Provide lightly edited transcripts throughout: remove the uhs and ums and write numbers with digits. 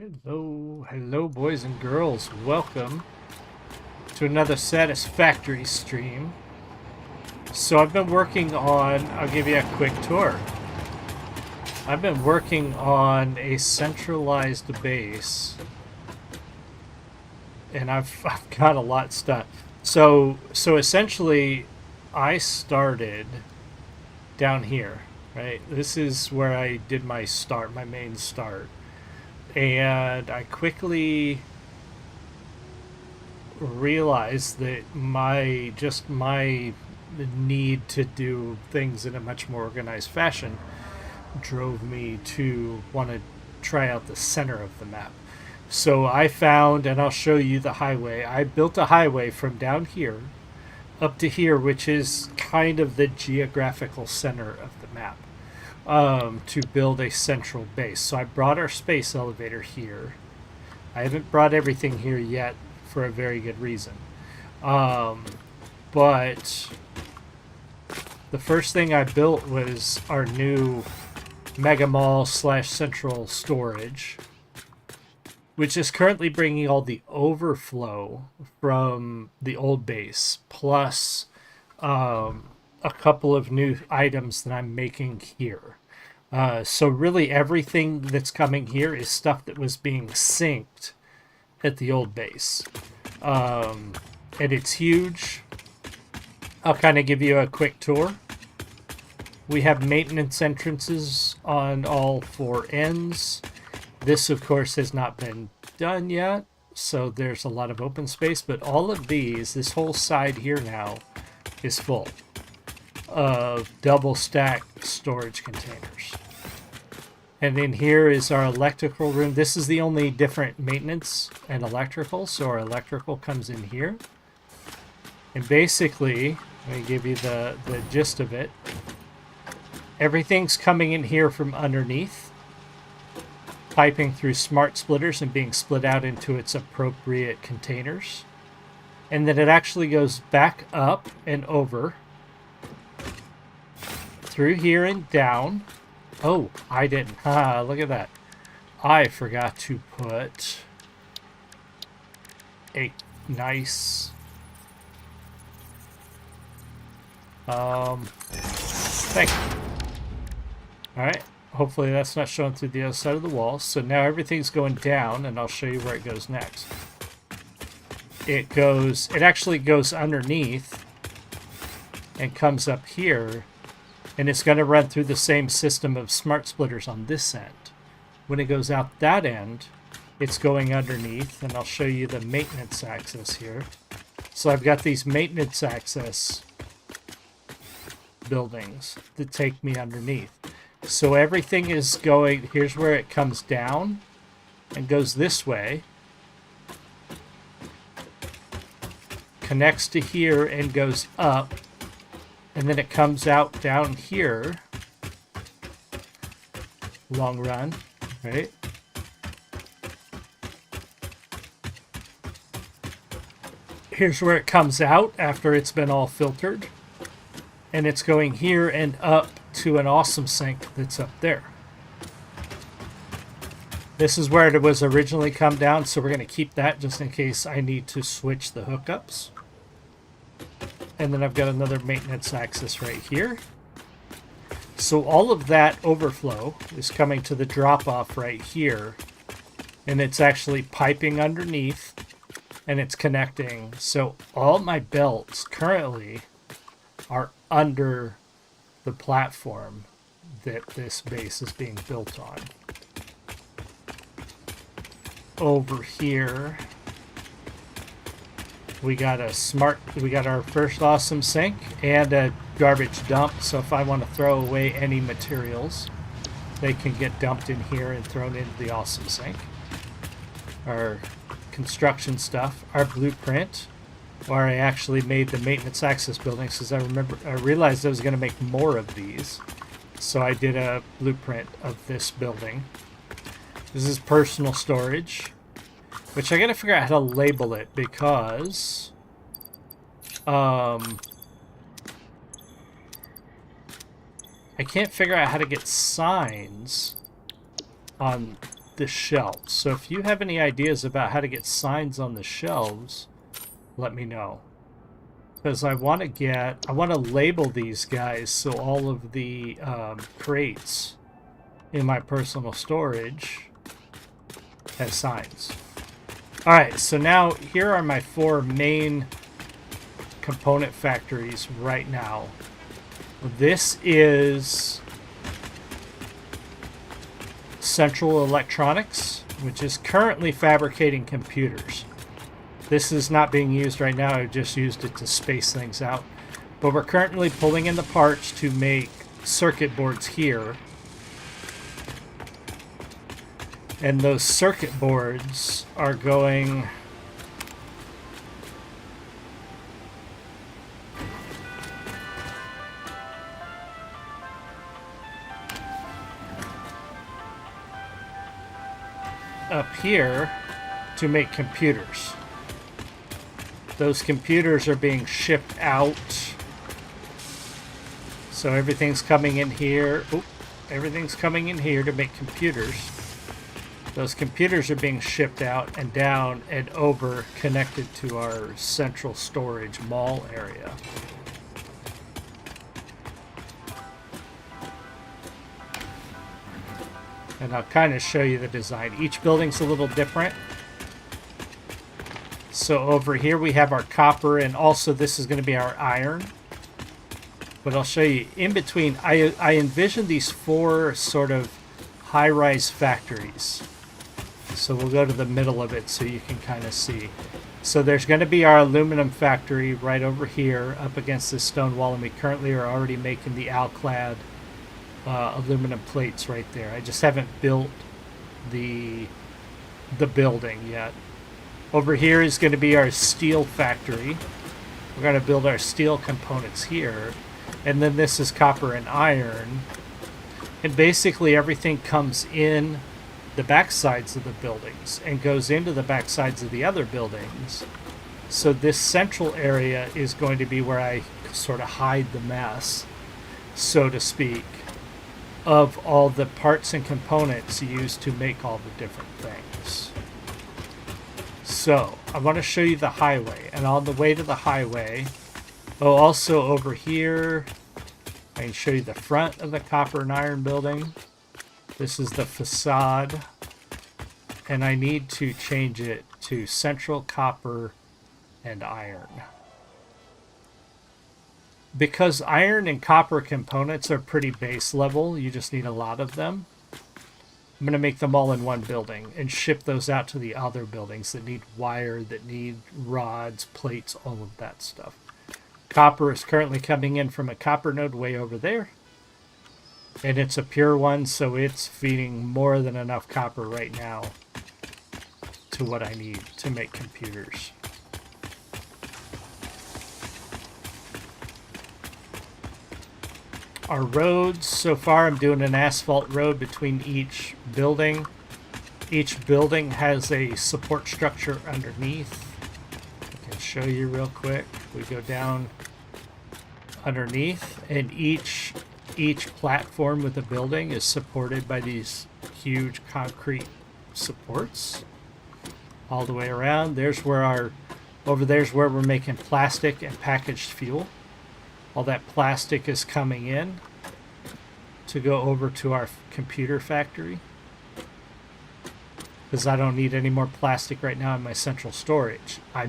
Hello, boys and girls. Welcome to another Satisfactory stream. So I've been working on, I'll give you a quick tour. I've been working on a centralized base, and I've got a lot stuff. So essentially, I started down here, right? This is where I did my start, my main start. And I quickly realized that my need to do things in a much more organized fashion drove me to want to try out the center of the map. So I found, and I'll show you the highway. I built a highway from down here up to here, which is kind of the geographical center of the map. To build a central base. So I brought our space elevator here. I haven't brought everything here yet for a very good reason. But the first thing I built was our new Mega Mall / central storage, which is currently bringing all the overflow from the old base, plus a couple of new items that I'm making here. So really everything that's coming here is stuff that was being synced at the old base. And it's huge. I'll kind of give you a quick tour. We have maintenance entrances on all four ends. This, of course, has not been done yet, so there's a lot of open space, but all of these, this whole side here now, is full of double stack storage containers. And then here is our electrical room. This is the only different maintenance and electrical, so our electrical comes in here. And basically, let me give you the gist of it. Everything's coming in here from underneath, piping through smart splitters and being split out into its appropriate containers. And then it actually goes back up and over through here and down. Oh, I didn't. Look at that. I forgot to put a nice thank you. Alright, hopefully that's not showing through the other side of the wall. So now everything's going down, and I'll show you where it goes next. It actually goes underneath and comes up here. And it's going to run through the same system of smart splitters on this end. When it goes out that end, it's going underneath, and I'll show you the maintenance access here. So I've got these maintenance access buildings that take me underneath. So everything is going, here's where it comes down and goes this way, connects to here and goes up. And then it comes out down here, long run, right? Here's where it comes out after it's been all filtered. And it's going here and up to an awesome sink that's up there. This is where it was originally come down, so we're going to keep that just in case I need to switch the hookups. And then I've got another maintenance access right here. So all of that overflow is coming to the drop-off right here. And it's actually piping underneath. And it's connecting. So all my belts currently are under the platform that this base is being built on. Over here, we got our first awesome sink and a garbage dump. So if I want to throw away any materials, they can get dumped in here and thrown into the awesome sink. Our construction stuff, our blueprint, where I actually made the maintenance access buildings because I realized I was going to make more of these. So I did a blueprint of this building. This is personal storage, which I gotta figure out how to label it because I can't figure out how to get signs on the shelves. So if you have any ideas about how to get signs on the shelves, let me know. Because I want to label these guys so all of the crates in my personal storage has signs. Alright, so now here are my 4 main component factories right now. This is Central Electronics, which is currently fabricating computers. This is not being used right now. I just used it to space things out. But we're currently pulling in the parts to make circuit boards here. And those circuit boards are going... up here to make computers. Those computers are being shipped out. So everything's coming in here. Oop, everything's coming in here to make computers. Those computers are being shipped out and down and over, connected to our central storage mall area. And I'll kind of show you the design. Each building's a little different. So over here we have our copper, and also this is going to be our iron. But I'll show you in between. I envision these 4 sort of high-rise factories. So we'll go to the middle of it so you can kind of see. So there's going to be our aluminum factory right over here up against this stone wall, and we currently are already making the Alclad aluminum plates right there. I just haven't built the building yet. Over here is going to be our steel factory. We're going to build our steel components here. And then this is copper and iron. And basically everything comes in the back sides of the buildings and goes into the back sides of the other buildings. So this central area is going to be where I sort of hide the mess, so to speak, of all the parts and components used to make all the different things. So I want to show you the highway, and on the way to the highway, oh, also over here, I can show you the front of the copper and iron building. This is the facade, and I need to change it to Central Copper and Iron. Because iron and copper components are pretty base level, you just need a lot of them. I'm going to make them all in one building and ship those out to the other buildings that need wire, that need rods, plates, all of that stuff. Copper is currently coming in from a copper node way over there. And it's a pure one, so it's feeding more than enough copper right now to what I need to make computers. Our roads, so far I'm doing an asphalt road between each building. Each building has a support structure underneath. I can show you real quick. We go down underneath, and each platform with a building is supported by these huge concrete supports all the way around. There's where over there's where we're making plastic and packaged fuel. All that plastic is coming in to go over to our computer factory, because I don't need any more plastic right now in my central storage. I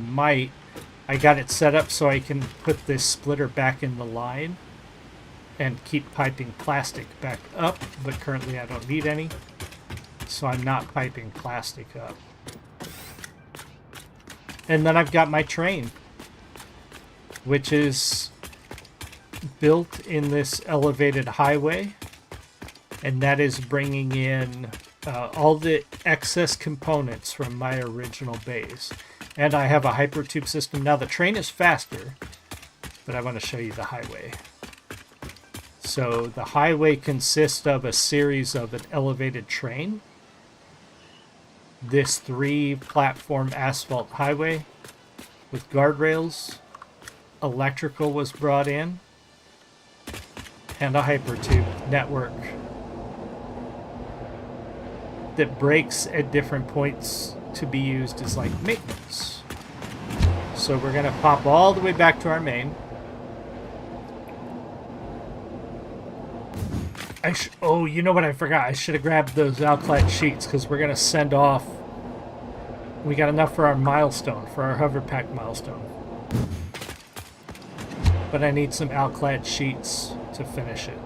got it set up so I can put this splitter back in the line and keep piping plastic back up, but currently I don't need any, so I'm not piping plastic up. And then I've got my train, which is built in this elevated highway, and that is bringing in all the excess components from my original base. And I have a hypertube system. Now the train is faster, but I want to show you the highway. So the highway consists of a series of an elevated train. This 3-platform asphalt highway with guardrails. Electrical was brought in, and a hypertube network. that breaks at different points to be used as like maintenance. So we're going to pop all the way back to our main. Oh, you know what I forgot? I should have grabbed those Alclad sheets because we're going to send off. We got enough for our milestone, for our hover pack milestone. But I need some Alclad sheets to finish it.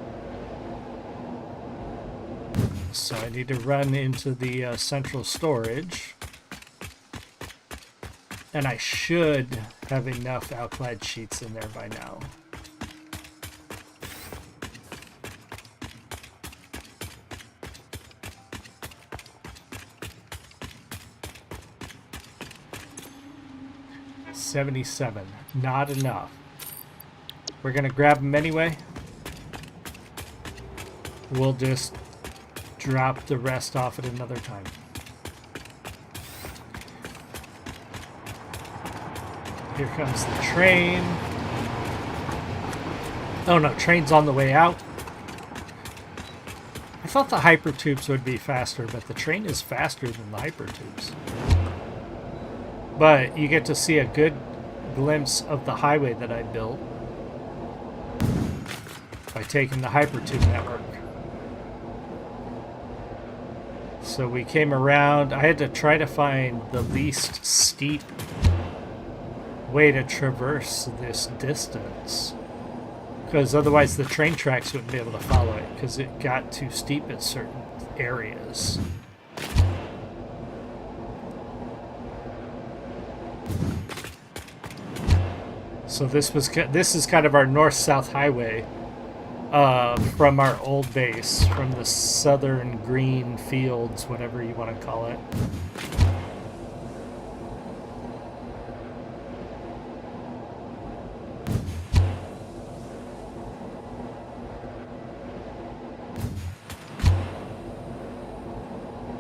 So I need to run into the central storage. And I should have enough Alclad sheets in there by now. $77. Not enough. We're going to grab them anyway. We'll just drop the rest off at another time. Here comes the train. Oh no, train's on the way out. I thought the hypertubes would be faster, but the train is faster than the hypertubes. But you get to see a good glimpse of the highway that I built by taking the hypertube network. So we came around. I had to try to find the least steep way to traverse this distance, because otherwise the train tracks wouldn't be able to follow it because it got too steep at certain areas. So this is kind of our north-south highway from our old base, from the southern green fields, whatever you want to call it.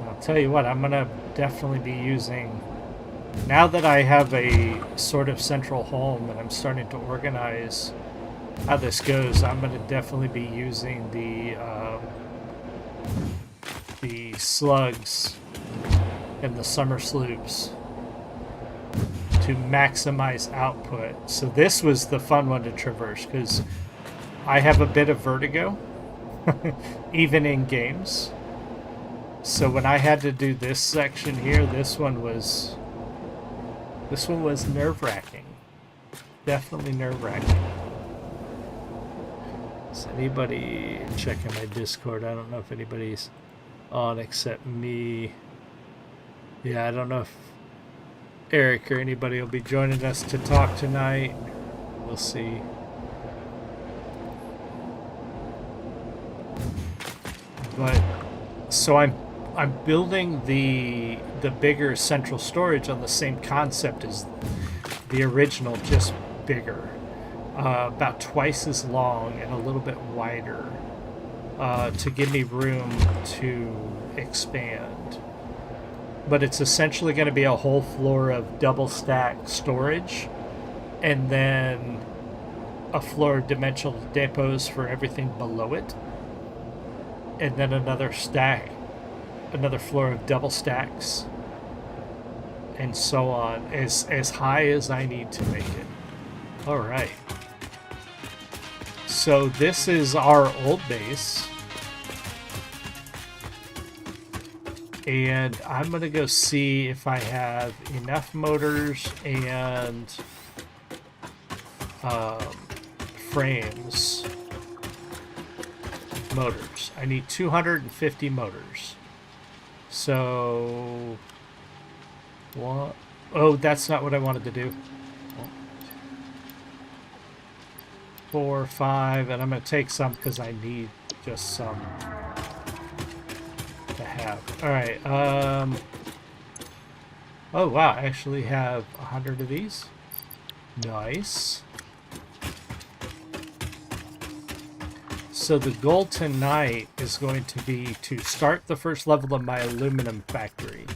I'll tell you what, I'm gonna definitely be using, now that I have a sort of central home and I'm starting to organize how this goes, I'm going to definitely be using the slugs and the summer sloops to maximize output. So this was the fun one to traverse because I have a bit of vertigo, even in games. So when I had to do this section here, this one was nerve-wracking. Definitely nerve-wracking. Is anybody checking my Discord? I don't know if anybody's on except me. Yeah, I don't know if Eric or anybody will be joining us to talk tonight. We'll see. But so I'm building the bigger central storage on the same concept as the original, just bigger, about twice as long and a little bit wider, to give me room to expand. But it's essentially going to be a whole floor of double stack storage, and then a floor of dimensional depots for everything below it, and then another floor of double stacks, and so on, as high as I need to make it. All right. So this is our old base, and I'm gonna go see if I have enough motors and frames. Motors. I need 250 motors. So, what? Oh, that's not what I wanted to do. 4, 5, and I'm going to take some because I need just some to have. All right. Oh wow, I actually have 100 of these. Nice. So the goal tonight is going to be to start the first level of my aluminum factory,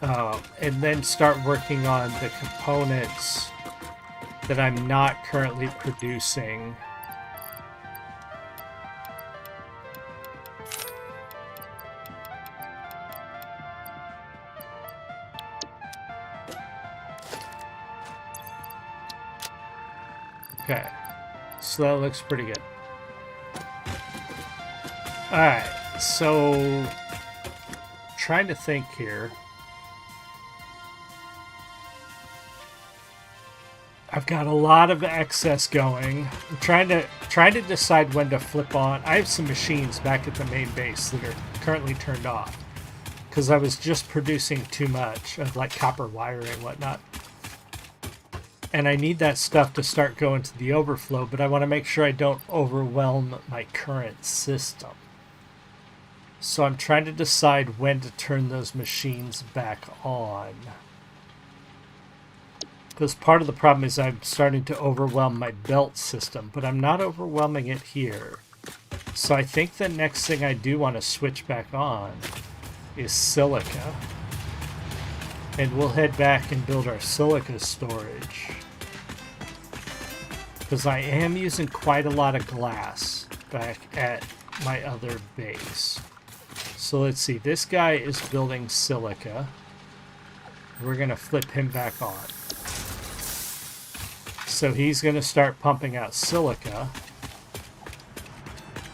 and then start working on the components that I'm not currently producing. Okay. So that looks pretty good. Alright, so trying to think here. I've got a lot of excess going. I'm trying to decide when to flip on. I have some machines back at the main base that are currently turned off because I was just producing too much of like copper wire and whatnot. And I need that stuff to start going to the overflow, but I want to make sure I don't overwhelm my current system. So I'm trying to decide when to turn those machines back on. Because part of the problem is I'm starting to overwhelm my belt system, but I'm not overwhelming it here. So I think the next thing I do want to switch back on is silica. And we'll head back and build our silica storage. Because I am using quite a lot of glass back at my other base. So let's see, this guy is building silica. We're going to flip him back on. So he's going to start pumping out silica.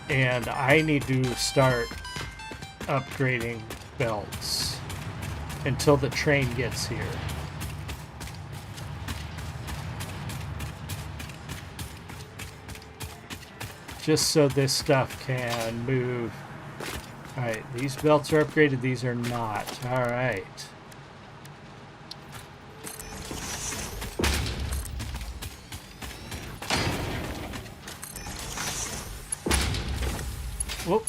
And I need to start upgrading belts until the train gets here. Just so this stuff can move. Alright, these belts are upgraded, these are not. Alright. Whoop.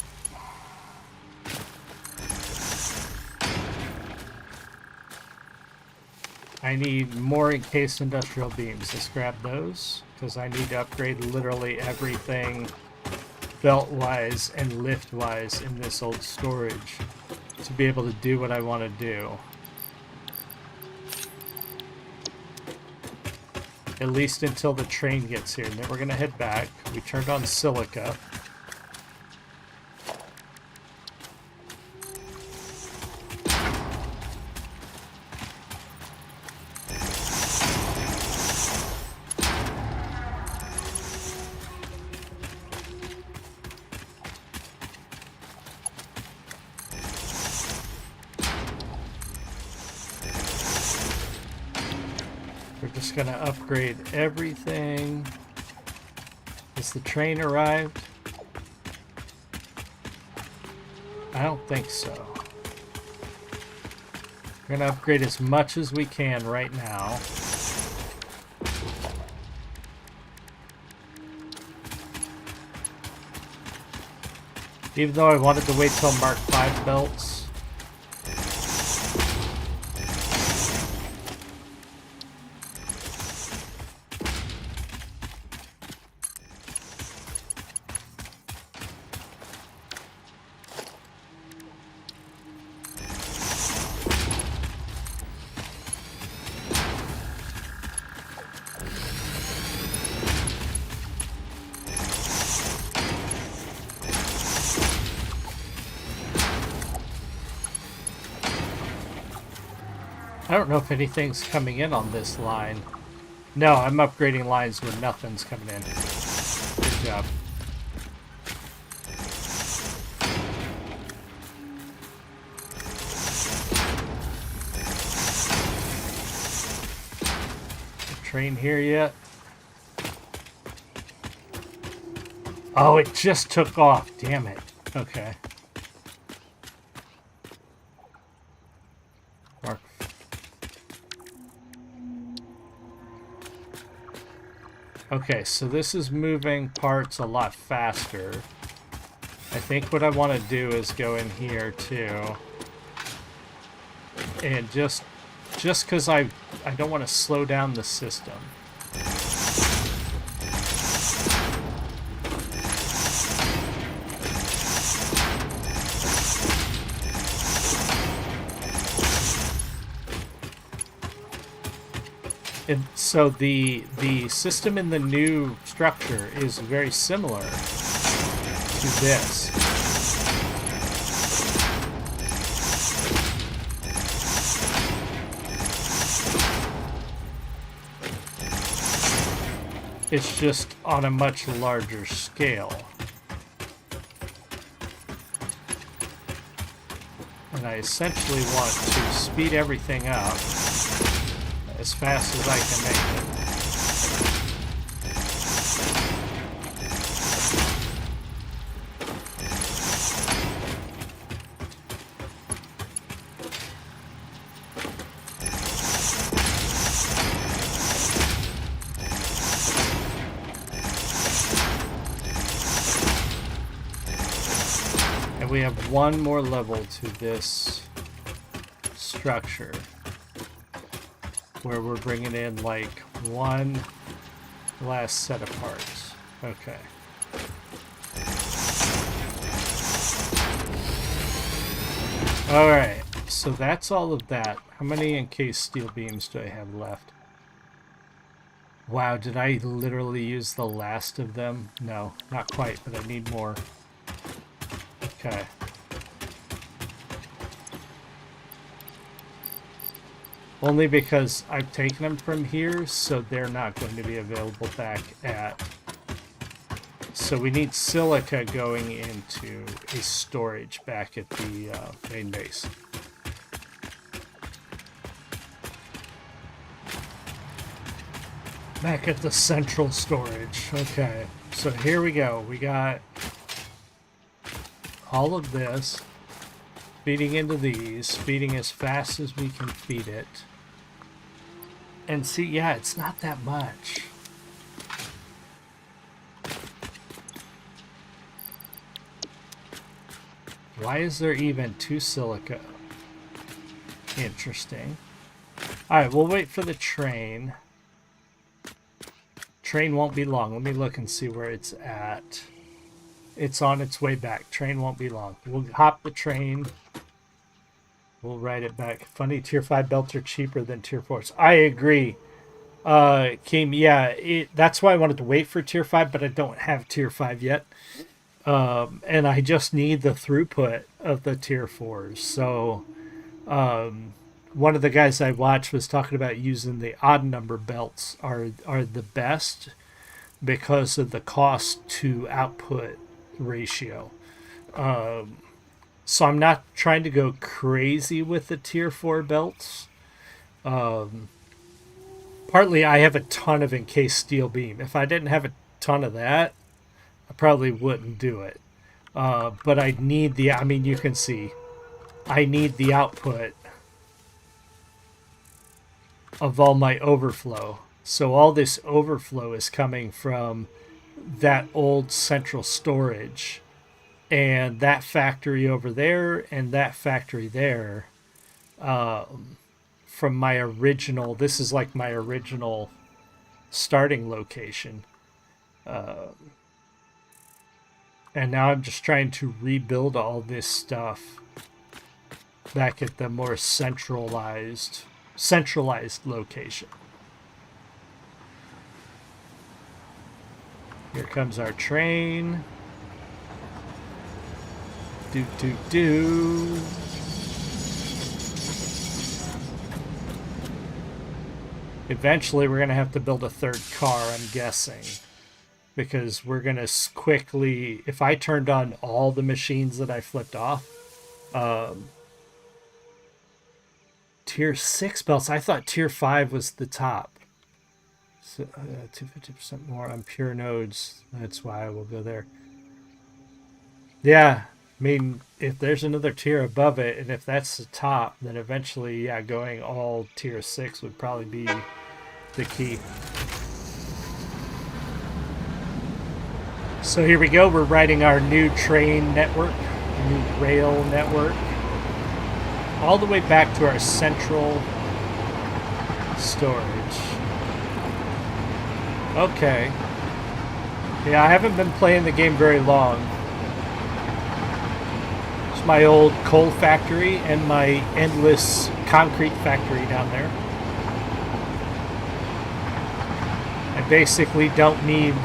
I need more encased industrial beams. Let's grab those, because I need to upgrade literally everything belt-wise and lift-wise in this old storage to be able to do what I want to do. At least until the train gets here. And then we're going to head back. We turned on silica. Gonna upgrade everything. Has the train arrived? I don't think so. We're gonna upgrade as much as we can right now. Even though I wanted to wait till Mark 5 belts. I don't know if anything's coming in on this line. No, I'm upgrading lines when nothing's coming in. Good job. The train here yet? Oh, it just took off. Damn it. Okay. Mark. Okay, so this is moving parts a lot faster. I think what I want to do is go in here too. And just because I don't want to slow down the system. And so the system in the new structure is very similar to this. It's just on a much larger scale. And I essentially want to speed everything up as fast as I can make it. We have one more level to this structure where we're bringing in like one last set of parts. Okay. Alright, so that's all of that. How many encased steel beams do I have left? Wow, did I literally use the last of them? No, not quite, but I need more. Okay. Only because I've taken them from here, so they're not going to be available back at... So we need silica going into a storage back at the main base. Back at the central storage. Okay, so here we go. We got all of this feeding into these, feeding as fast as we can feed it. And see, yeah, it's not that much. Why is there even 2 silica? Interesting. Alright, we'll wait for the train. Train won't be long. Let me look and see where it's at. It's on its way back. Train won't be long. We'll hop the train. We'll ride it back. Funny, tier 5 belts are cheaper than tier 4s. I agree. Keem, yeah, that's why I wanted to wait for tier 5, but I don't have tier 5 yet. And I just need the throughput of the tier 4s. So, one of the guys I watched was talking about using the odd number belts are the best because of the cost to output ratio. So I'm not trying to go crazy with the tier 4 belts. Partly I have a ton of encased steel beam. If I didn't have a ton of that, I probably wouldn't do it. But I need the, I mean, you can see, I need the output of all my overflow. So all this overflow is coming from that old central storage and that factory over there and that factory there, from my original, this is like my original starting location. And now I'm just trying to rebuild all this stuff back at the more centralized location. Here comes our train. Do, do, do. Eventually, we're going to have to build a third car, I'm guessing. Because we're going to quickly... If I turned on all the machines that I flipped off... tier 6 belts. I thought tier 5 was the top. So, 250% more on pure nodes. That's why I will go there. Yeah. I mean, if there's another tier above it, and if that's the top, then eventually, yeah, going all tier 6 would probably be the key. So here we go. We're riding our new train network, new rail network, all the way back to our central storage. Okay. Yeah, I haven't been playing the game very long. It's my old coal factory and my endless concrete factory down there. I basically don't need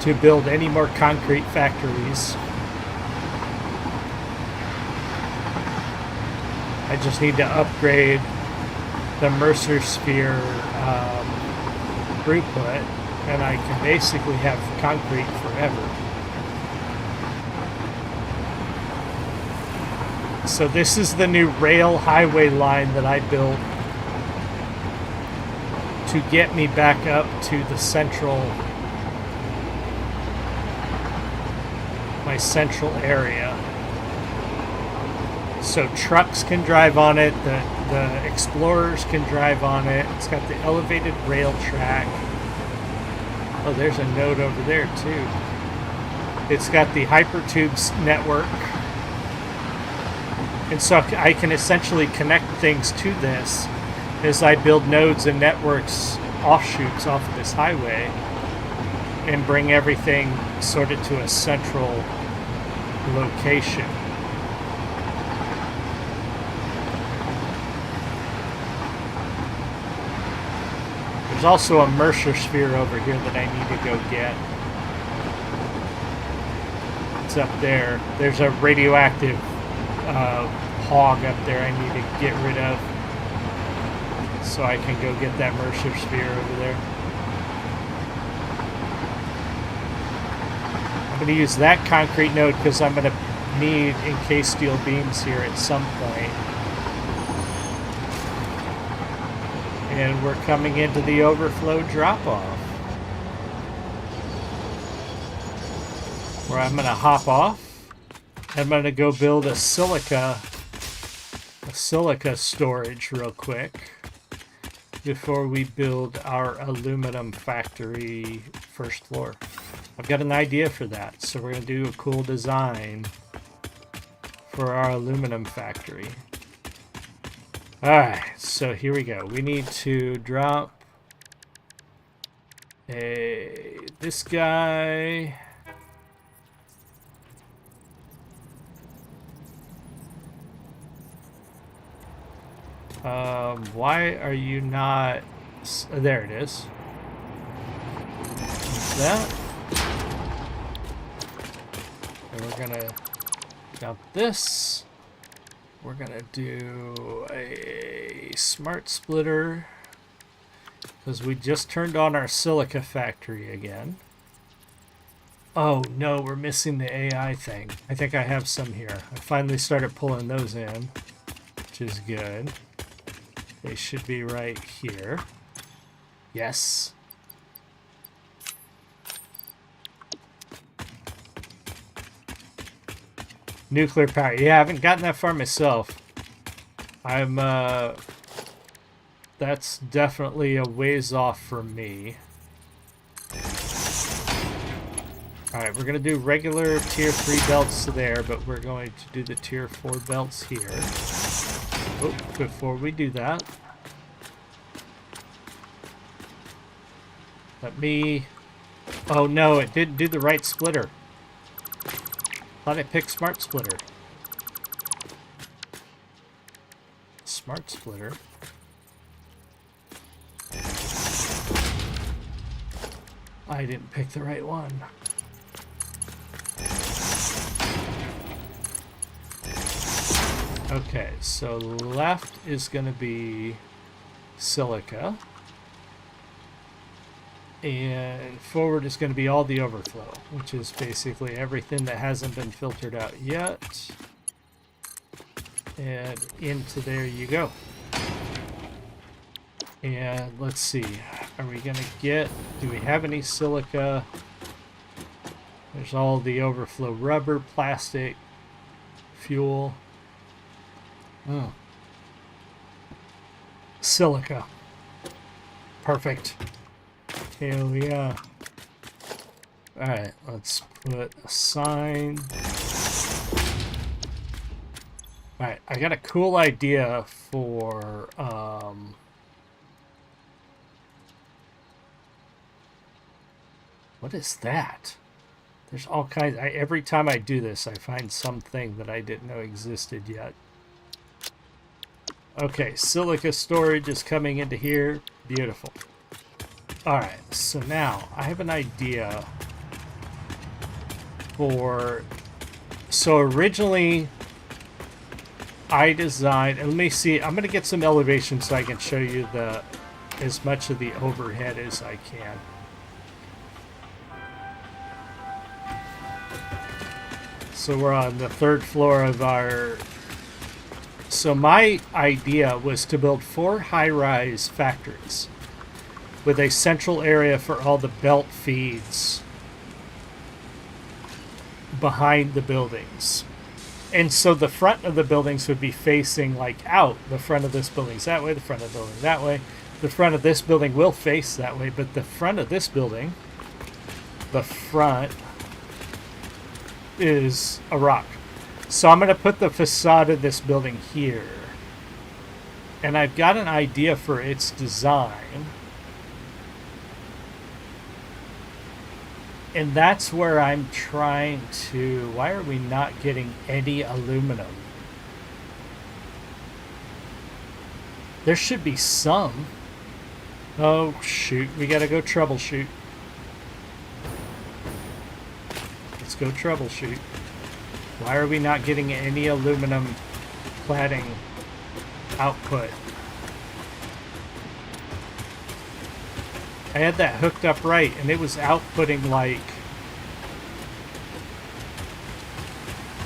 to build any more concrete factories. I just need to upgrade the Mercer Sphere throughput and I can basically have concrete forever. So this is the new rail highway line that I built to get me back up to the central, my central area. So trucks can drive on it, the explorers can drive on it. It's got the elevated rail track. Oh, there's a node over there too. It's got the hypertubes network. And so I can essentially connect things to this as I build nodes and networks, offshoots off of this highway, and bring everything sort of to a central location. There's also a Mercer sphere over here that I need to go get. It's up there. There's a radioactive hog up there I need to get rid of. So I can go get that Mercer sphere over there. I'm going to use that concrete node because I'm going to need encased steel beams here at some point. And we're coming into the overflow drop-off, where I'm going to hop off. I'm going to go build a silica storage real quick before we build our aluminum factory first floor. I've got an idea for that, so we're going to do a cool design for our aluminum factory. Alright, so here we go. We need to drop this guy. Why are you not... there it is. What's that? And we're gonna dump this. We're gonna do a smart splitter because we just turned on our silica factory again. Oh no, we're missing the AI thing. I think I have some here. I finally started pulling those in, which is good. They should be right here. Yes. Nuclear power. Yeah, I haven't gotten that far myself. That's definitely a ways off for me. Alright, we're going to do regular tier 3 belts there, but we're going to do the tier 4 belts here. Oh, before we do that, let me... oh no, it didn't do the right splitter. Thought I picked Smart Splitter. Smart Splitter. I didn't pick the right one. Okay, so left is going to be silica. And forward is going to be all the overflow, which is basically everything that hasn't been filtered out yet. And into there you go. And let's see, are we going to get, do we have any silica? There's all the overflow rubber, plastic, fuel. Oh. Silica. Perfect. Hell yeah. Alright, let's put a sign. Alright, I got a cool idea for, what is that? There's all kinds, every time I do this, I find something that I didn't know existed yet. Okay, silica storage is coming into here. Beautiful. Alright, so now I have an idea for... so originally I designed... and let me see, I'm going to get some elevation so I can show you as much of the overhead as I can. So we're on the 3rd floor of our... So my idea was to build 4 high-rise factories with a central area for all the belt feeds behind the buildings. And so the front of the buildings would be facing like out. The front of this building's that way, the front of the building that way. The front of this building will face that way, but the front of this building, the front is a rock. So I'm going to put the facade of this building here. And I've got an idea for its design. And that's where I'm trying to... Why are we not getting any aluminum? There should be some. Oh, shoot. We gotta go troubleshoot. Let's go troubleshoot. Why are we not getting any aluminum cladding output? I had that hooked up right, and it was outputting like...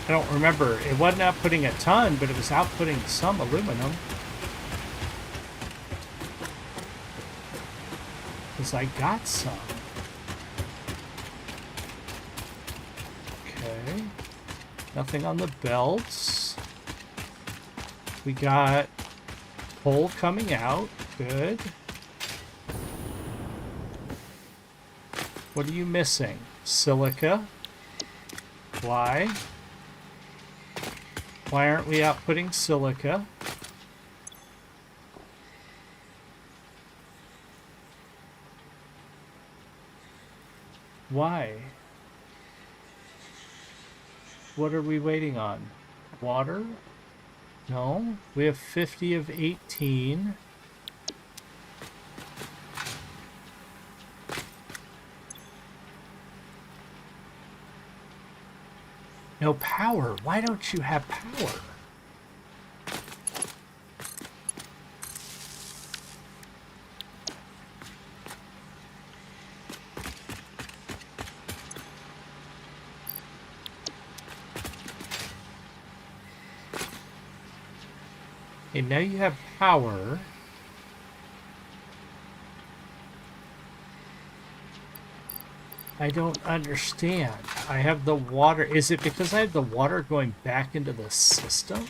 I don't remember. It wasn't outputting a ton, but it was outputting some aluminum. Because I got some. Okay. Nothing on the belts. We got pole coming out. Good. What are you missing? Silica. Why? Why aren't we outputting silica? Why? What are we waiting on? Water? No. We have 50 of 18. No power. Why don't you have power? Okay, now you have power. I don't understand. I have the water. Is it because I have the water going back into the system?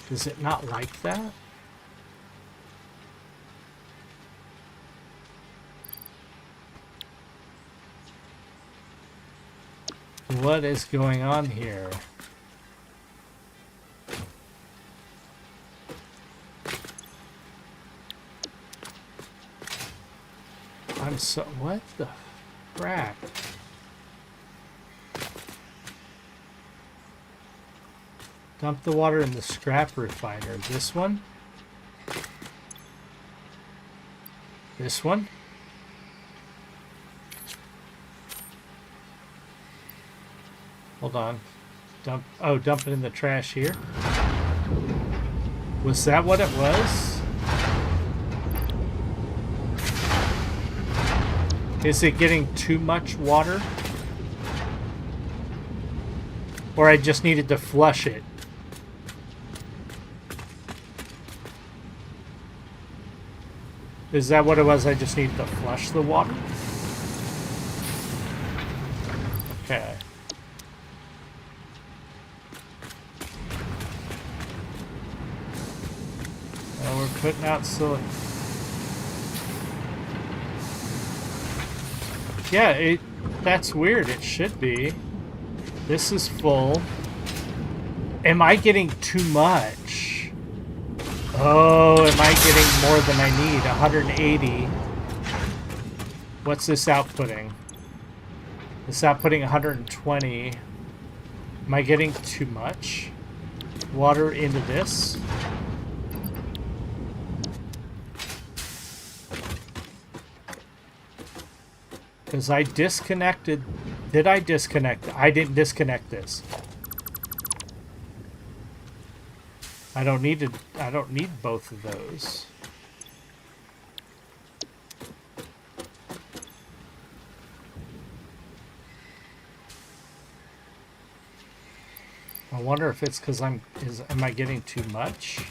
Does it not like that? What is going on here? I'm so... What the... Crap. Dump the water in the scrap refiner. This one? This one? Hold on. Dump it in the trash here. Was that what it was? Is it getting too much water? Or I just needed to flush it? Is that what it was? I just needed to flush the water? Okay. Well, we're putting out silicon. Yeah, that's weird. It should be. This is full. Am I getting too much? Oh, am I getting more than I need? 180. What's this outputting? It's outputting 120. Am I getting too much water into this? Because I disconnected... Did I disconnect? I didn't disconnect this. I don't need both of those. I wonder if it's because am I getting too much?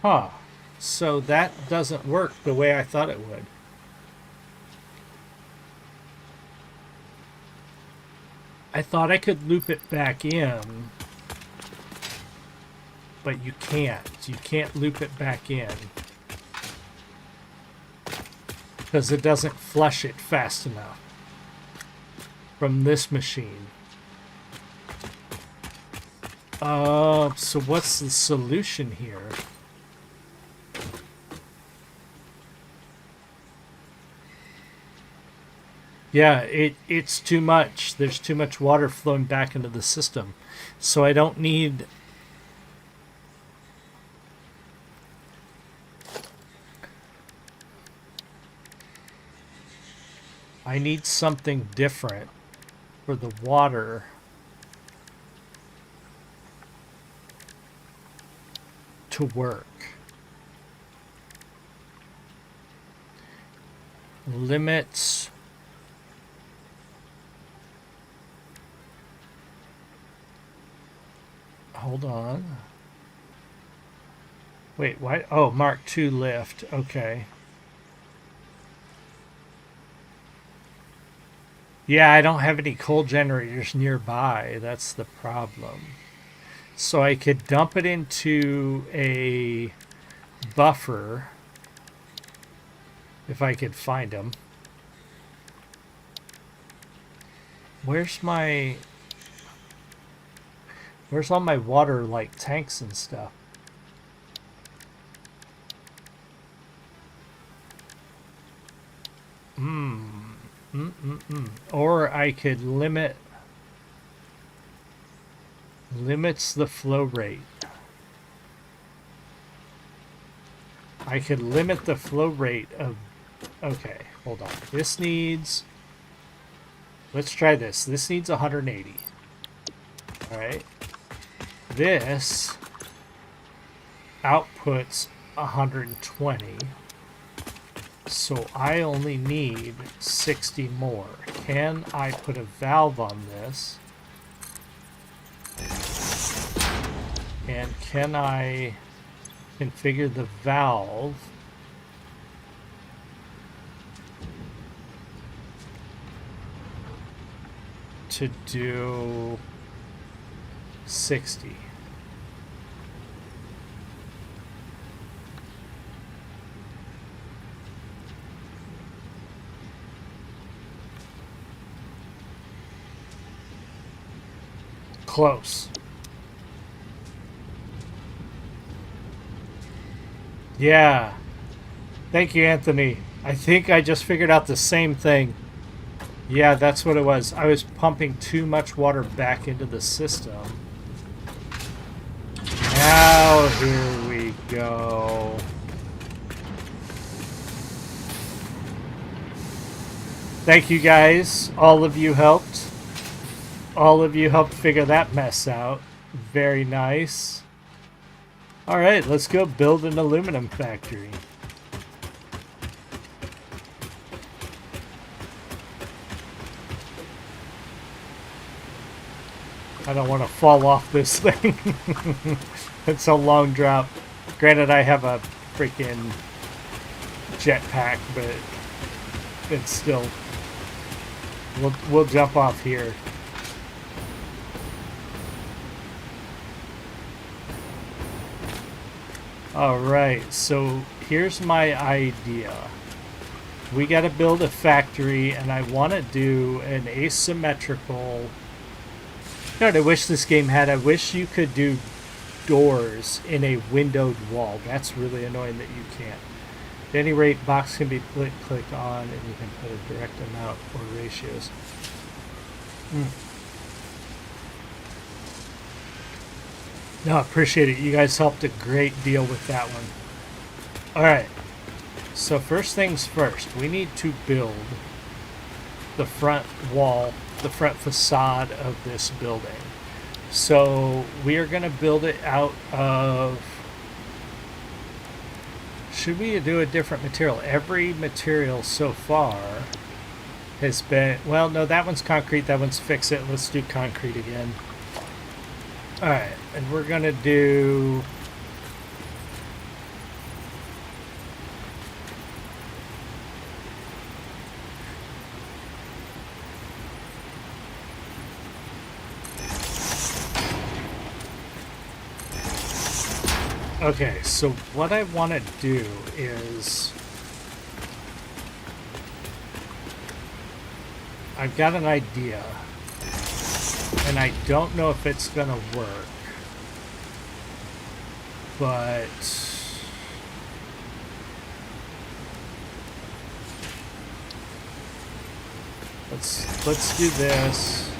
Huh. So that doesn't work the way I thought it would. I thought I could loop it back in, but you can't. You can't loop it back in because it doesn't flush it fast enough from this machine. So what's the solution here? Yeah, it's too much. There's too much water flowing back into the system. So I don't need... I need something different for the water to work. Limits... Hold on. Wait, why? Oh, Mark II lift. Okay. Yeah, I don't have any coal generators nearby. That's the problem. So I could dump it into a buffer if I could find them. Where's all my water, like tanks and stuff? Or I could limits the flow rate. I could limit the flow rate of... Okay, hold on. This needs... Let's try this. This needs 180. Alright. This outputs 120. So I only need 60 more. Can I put a valve on this? And can I configure the valve to do 60? Close. Yeah. Thank you, Anthony. I think I just figured out the same thing. Yeah, that's what it was. I was pumping too much water back into the system. Now, here we go. Thank you, guys. All of you helped. All of you helped figure that mess out. Very nice. Alright, let's go build an aluminum factory. I don't want to fall off this thing. It's a long drop. Granted, I have a freaking jetpack, but it's still... We'll jump off here. Alright, so here's my idea. We got to build a factory, and I want to do an asymmetrical... You know what I wish this game had? I wish you could do doors in a windowed wall. That's really annoying that you can't. At any rate, box can be clicked on, and you can put a direct amount or ratios. No, appreciate it. You guys helped a great deal with that one. Alright. So first things first, we need to build the front wall, the front facade of this building. So we are going to build it out of should we do a different material? Every material so far has been... Well, no, that one's concrete. That one's fix it. Let's do concrete again. Alright, and we're going to do... Okay, so what I want to do is... I've got an idea, and I don't know if it's going to work, but... Let's do this.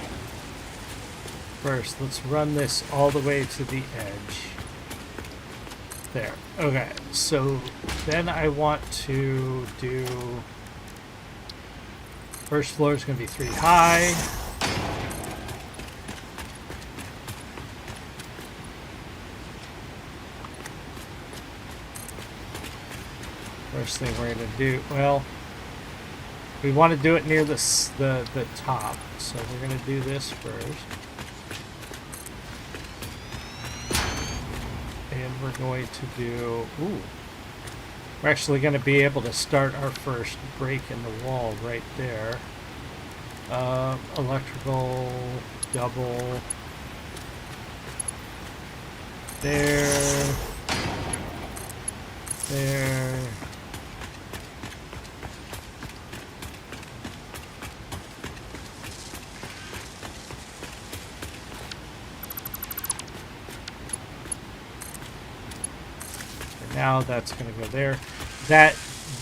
First, let's run this all the way to the edge. There. Okay, so then I want to do... First floor is going to be 3 high. First thing we're going to do... Well, we want to do it near the top, so we're going to do this first. And we're going to do... Ooh. We're actually going to be able to start our first break in the wall right there. Electrical, double. There. There. Now that's going to go there.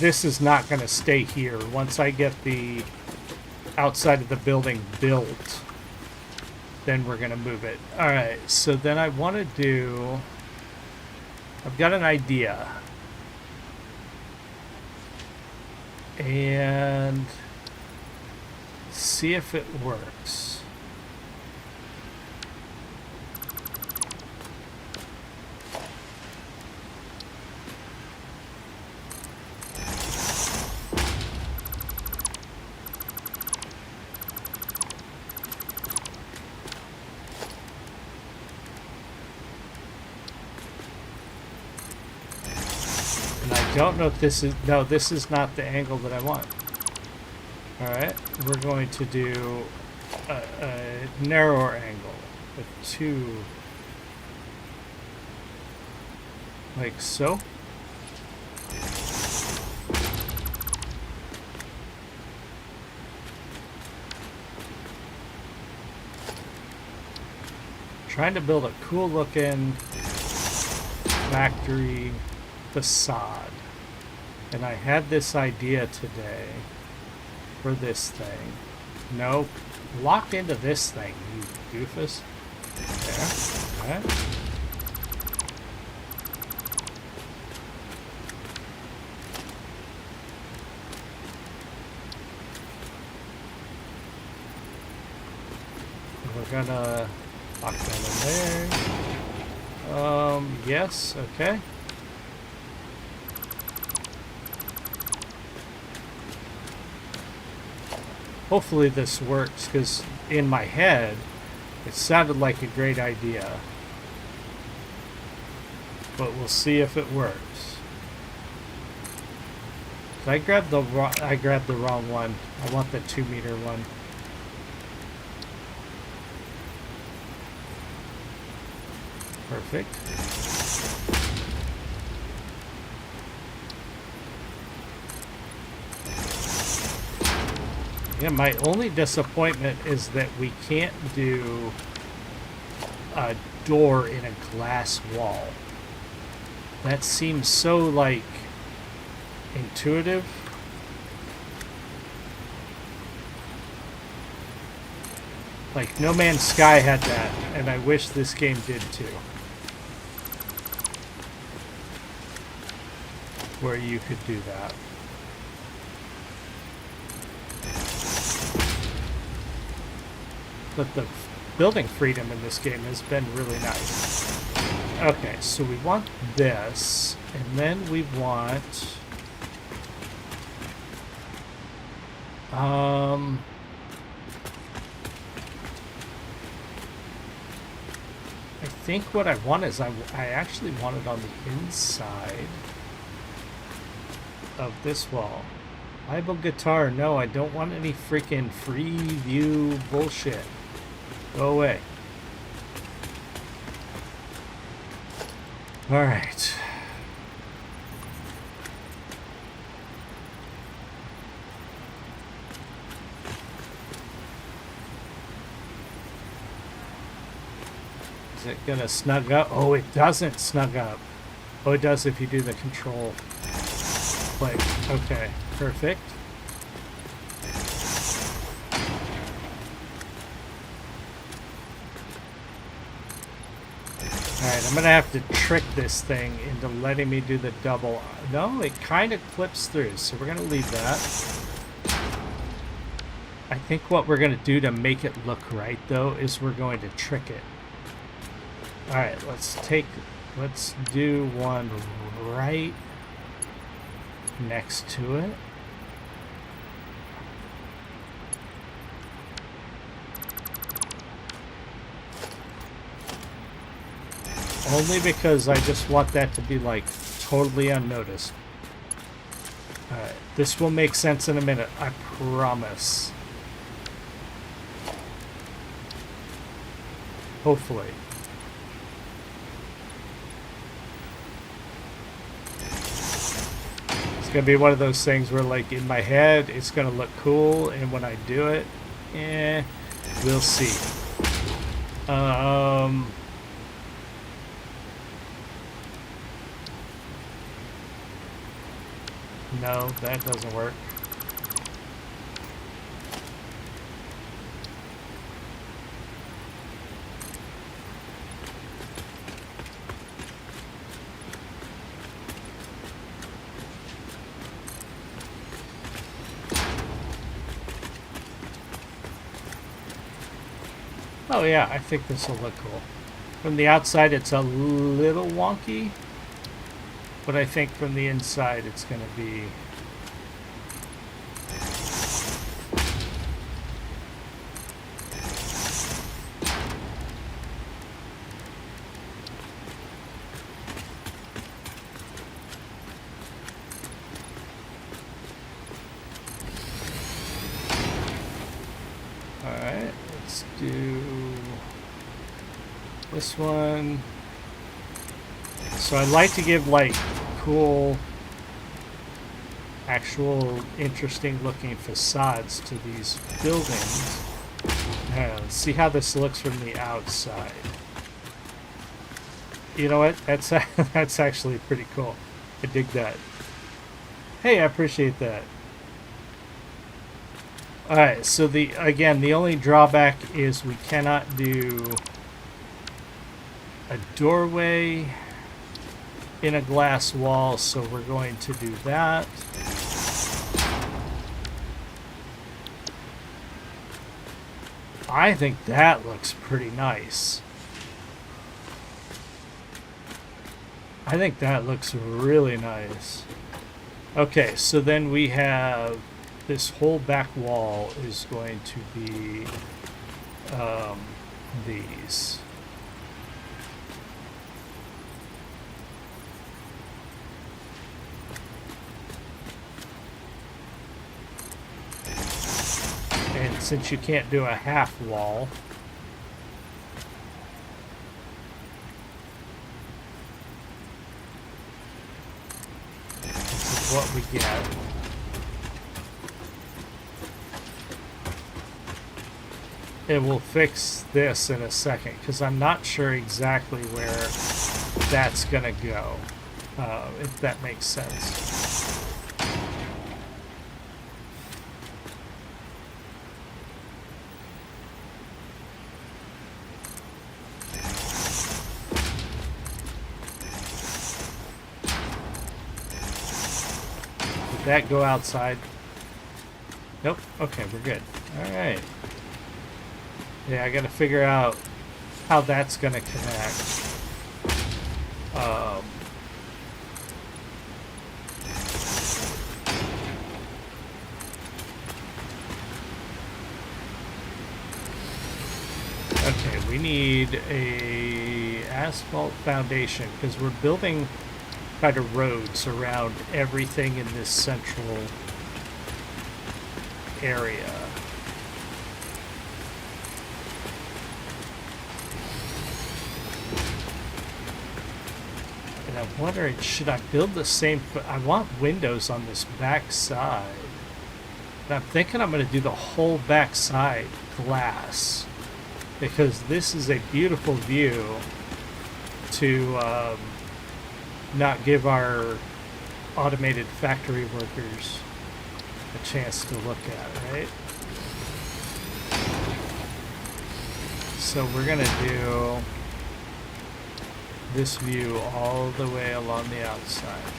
This is not going to stay here. Once I get the outside of the building built, then we're going to move it. Alright, so then I want to do... I've got an idea. And see if it works. I don't know if this is... No, this is not the angle that I want. Alright, we're going to do a narrower angle with 2... Like so. Trying to build a cool looking factory facade. And I had this idea today for this thing. No, lock into this thing, you doofus. There. Okay. We're gonna lock that in there. Yes, okay. Hopefully this works, because in my head, it sounded like a great idea. But we'll see if it works. I grabbed the wrong one. I want the 2-meter one. Perfect. Yeah, my only disappointment is that we can't do a door in a glass wall. That seems so, like, intuitive. Like, No Man's Sky had that, and I wish this game did too. Where you could do that. But the building freedom in this game has been really nice. Okay, so we want this, and then we want... I think what I want is I actually want it on the inside of this wall. Bible guitar, no, I don't want any freaking free view bullshit. Go away. Alright. Is it gonna snug up? Oh, it doesn't snug up. Oh, it does if you do the control click. Okay, perfect. Alright, I'm gonna have to trick this thing into letting me do the double. No, it kind of clips through, so we're gonna leave that. I think what we're gonna do to make it look right, though, is we're going to trick it. Alright, let's do one right next to it. Only because I just want that to be like totally unnoticed. Alright, this will make sense in a minute, I promise. Hopefully. It's gonna be one of those things where, like, in my head it's gonna look cool, and when I do it, we'll see. No, that doesn't work. Oh yeah, I think this will look cool. From the outside it's a little wonky, but I think from the inside it's going to be... Alright, let's do this one. So I like to give, like, cool, actual, interesting looking facades to these buildings. Let's see how this looks from the outside. You know what? That's actually pretty cool. I dig that. Hey, I appreciate that. Alright, so again, the only drawback is we cannot do a doorway in a glass wall, so we're going to do that. I think that looks pretty nice. I think that looks really nice. Okay, so then we have this whole back wall is going to be these. And since you can't do a half wall, this is what we get. And we'll fix this in a second, because I'm not sure exactly where that's going to go, if that makes sense. Did that go outside? Nope. Okay, we're good. All right. Yeah, I gotta figure out how that's gonna connect. Um, okay, we need a asphalt foundation because we're building kind of roads around everything in this central area. And I'm wondering, should I build the same? I want windows on this back side. And I'm thinking I'm going to do the whole back side glass because this is a beautiful view to not give our automated factory workers a chance to look at, right? So we're going to do this view all the way along the outside.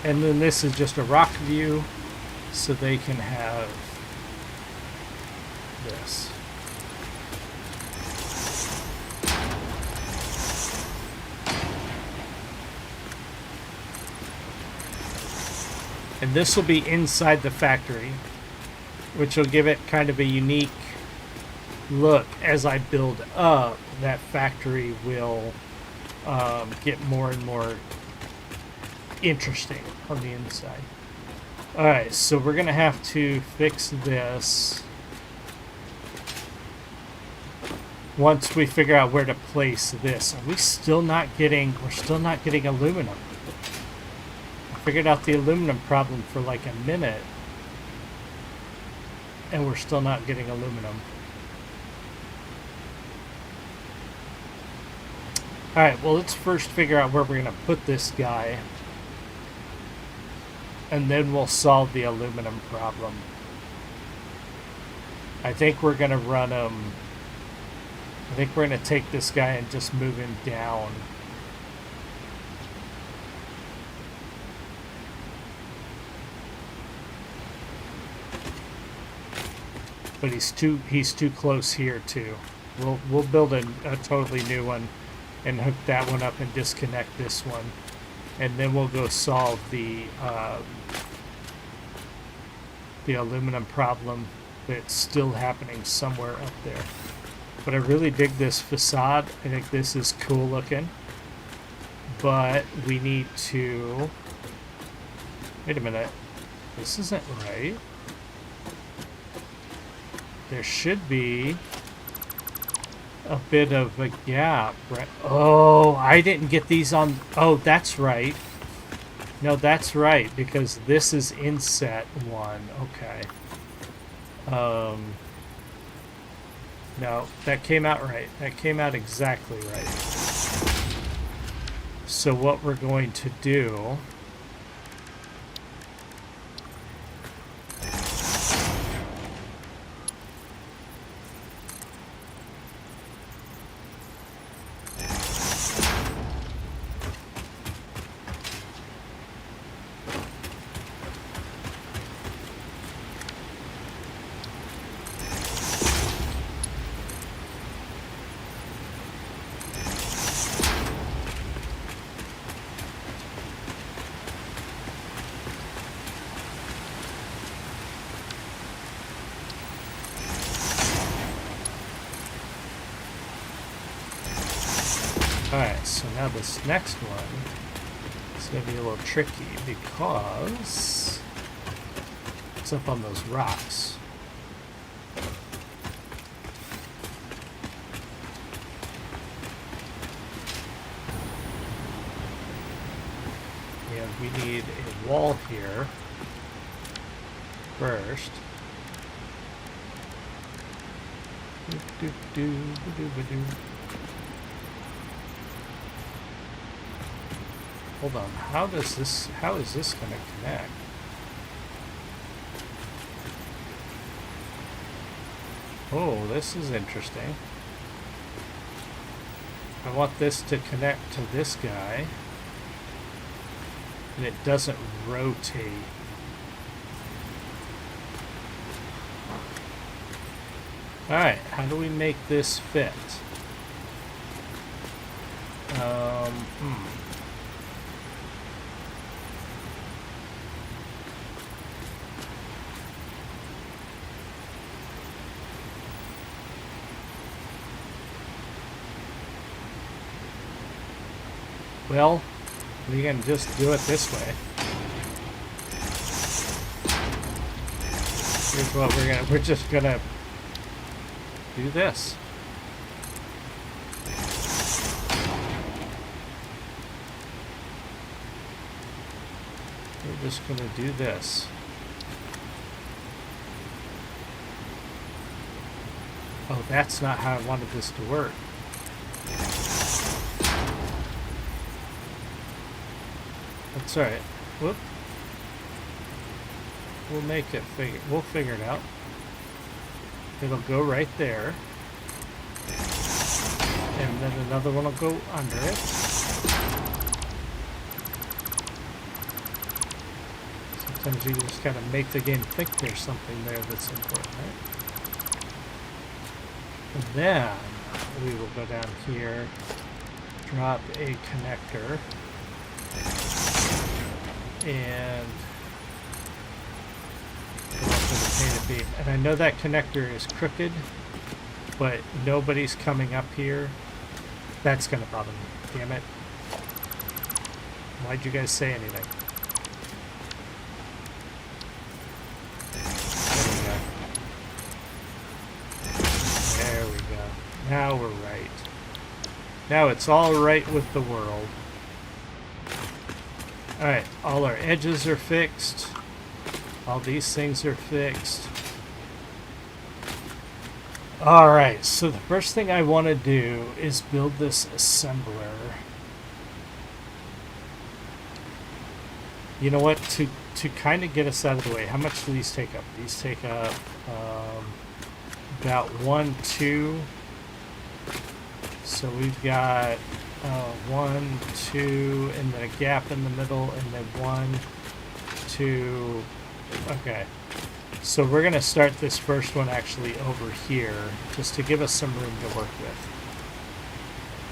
And then this is just a rock view, so they can have this. And this will be inside the factory, which will give it kind of a unique look. As I build up, that factory will get more and more interesting on the inside. Alright, so we're going to have to fix this once we figure out where to place this. Are we still not getting, we're still not getting aluminum. I figured out the aluminum problem for like a minute, and we're still not getting aluminum. Alright, well, let's first figure out where we're going to put this guy, and then we'll solve the aluminum problem. I think we're going to run him. I think we're going to take this guy and just move him down. But he's too close here too. We'll build a totally new one and hook that one up and disconnect this one, and then we'll go solve the aluminum problem that's still happening somewhere up there. But I really dig this facade. I think this is cool looking, but we need to, wait a minute, this isn't right. There should be a bit of a gap, right? Oh, I didn't get these on. Oh, that's right. No, that's right, because this is inset 1. Okay. No, that came out right. That came out exactly right. So what we're going to do Alright, so now this next one is going to be a little tricky because it's up on those rocks. And we need a wall here first. Hold on, how is this going to connect? Oh, this is interesting. I want this to connect to this guy, and it doesn't rotate. Alright, how do we make this fit? Well, we can just do it this way. Here's what we're just gonna do this. We're just gonna do this. Oh, that's not how I wanted this to work. That's alright. Whoop. We'll make it we'll figure it out. It'll go right there. And then another one will go under it. Sometimes you just gotta make the game think there's something there that's important, right? And then we will go down here, drop a connector, and go up to the painted beam. And I know that connector is crooked, but nobody's coming up here. That's gonna bother me. Damn it. Why'd you guys say anything? There we go. Now we're right. Now it's all right with the world. Alright, all our edges are fixed. All these things are fixed. Alright, so the first thing I want to do is build this assembler. You know what? To kind of get us out of the way, how much do these take up? These take up about 1, 2. So we've got 1, 2, and then a gap in the middle, and then 1, 2. Okay. So we're going to start this first one actually over here, just to give us some room to work with.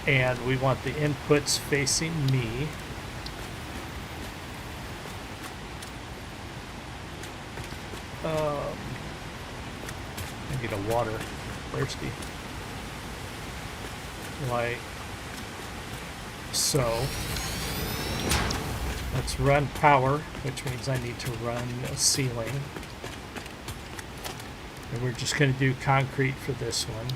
And we want the inputs facing me. I need a water. Thirsty. Like so. Let's run power, which means I need to run a ceiling. And we're just going to do concrete for this one.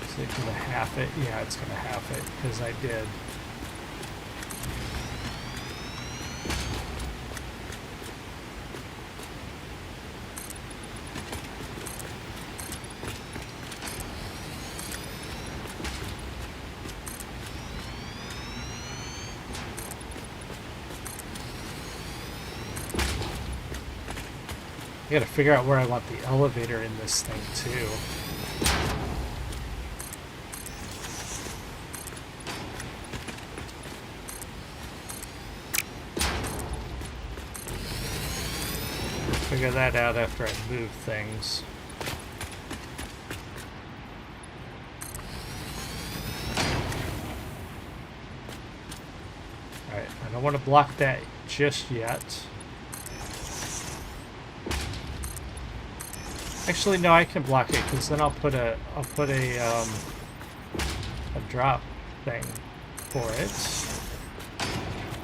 Is it going to half it? Yeah, it's going to half it, because I did. I gotta figure out where I want the elevator in this thing too. I'll figure that out after I move things. Alright, I don't want to block that just yet. Actually, no, I can block it because then I'll put a drop thing for it,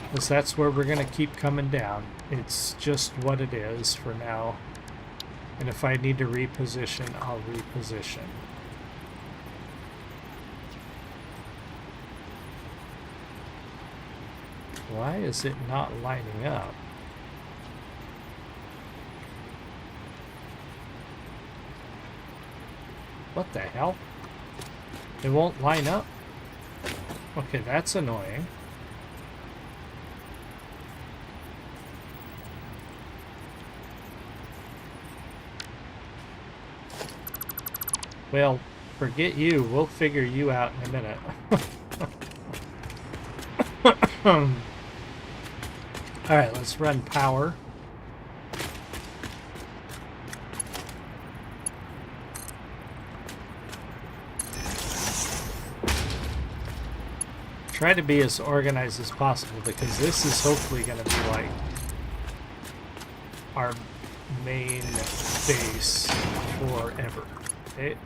because that's where we're gonna keep coming down. It's just what it is for now, and if I need to reposition, I'll reposition. Why is it not lining up? What the hell? It won't line up? Okay, that's annoying. Well, forget you. We'll figure you out in a minute. Alright, let's run power. Try to be as organized as possible because this is hopefully going to be like our main base forever. Okay.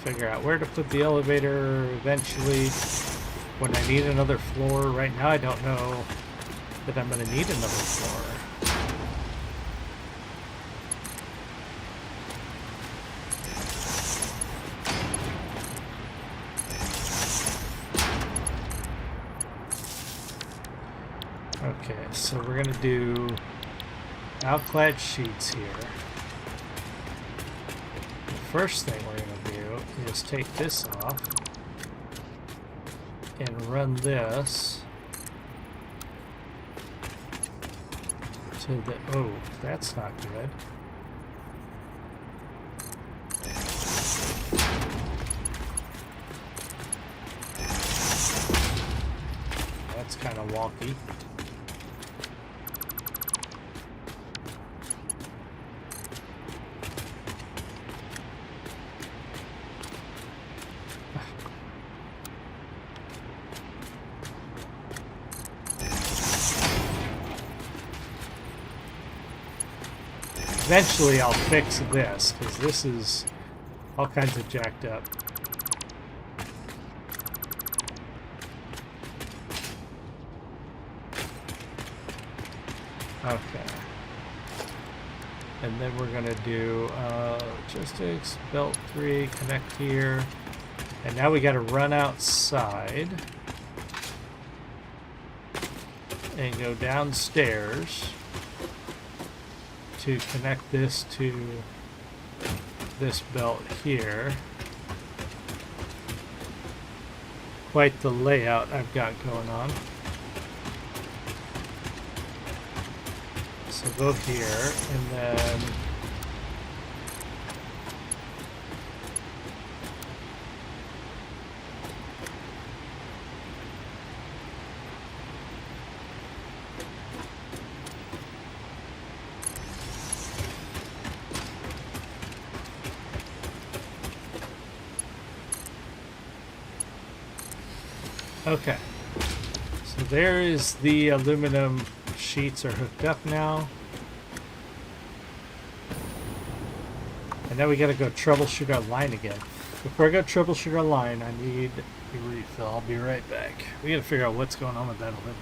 Figure out where to put the elevator eventually when I need another floor. Right now I don't know that I'm going to need another floor. Okay, so we're going to do outclad sheets here. The first thing we're going to do is take this off and run this to the, oh, that's not good. That's kind of wonky. Eventually I'll fix this, because this is all kinds of jacked up. Okay. And then we're going to do logistics, belt 3, connect here. And now we got to run outside and go downstairs to connect this to this belt here. Quite the layout I've got going on. So go here and then okay, so there is the aluminum sheets are hooked up now. And now we gotta go troubleshoot our line again. Before I go troubleshoot our line, I need a refill. I'll be right back. We gotta figure out what's going on with that aluminum.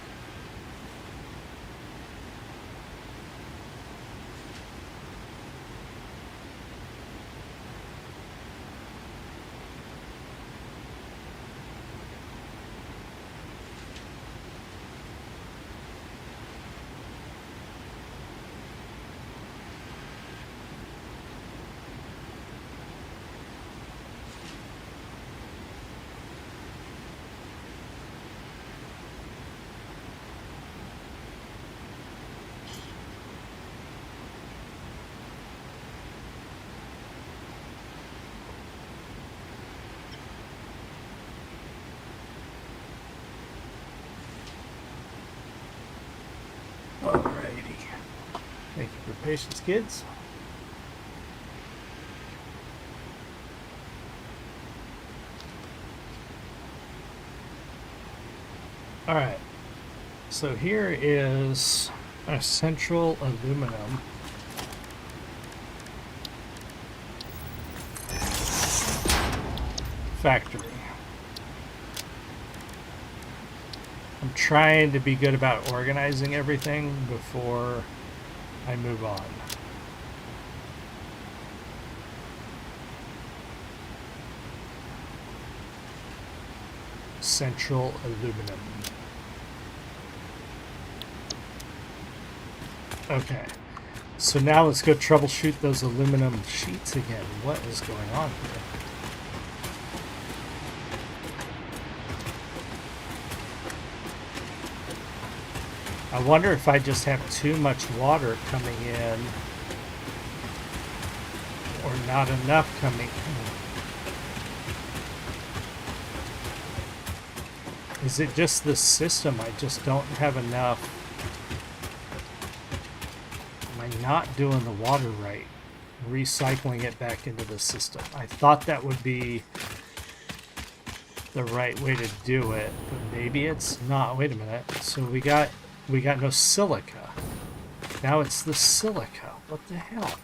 Thank you for your patience, kids. All right, so here is our central aluminum. Satisfactory. I'm trying to be good about organizing everything before I move on. Central aluminum. Okay. So now let's go troubleshoot those aluminum sheets again. What is going on here? I wonder if I just have too much water coming in or not enough coming in. Is it just the system? I just don't have enough. Am I not doing the water right? Recycling it back into the system. I thought that would be the right way to do it, but maybe it's not. Wait a minute. So we got no silica. Now it's the silica. What the hell?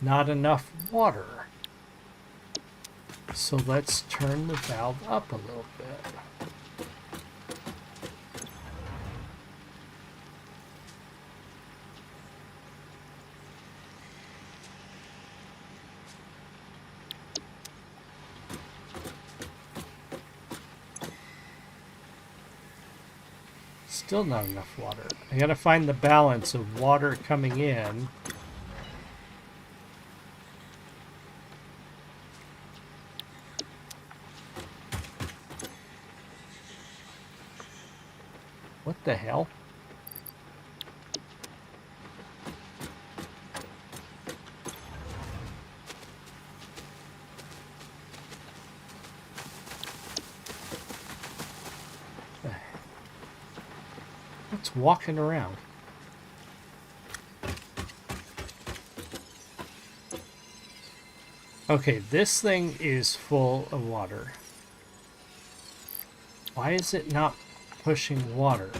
Not enough water. So let's turn the valve up a little bit. Still not enough water. I gotta find the balance of water coming in. What the hell? What's walking around? Okay, this thing is full of water. Why is it not pushing water?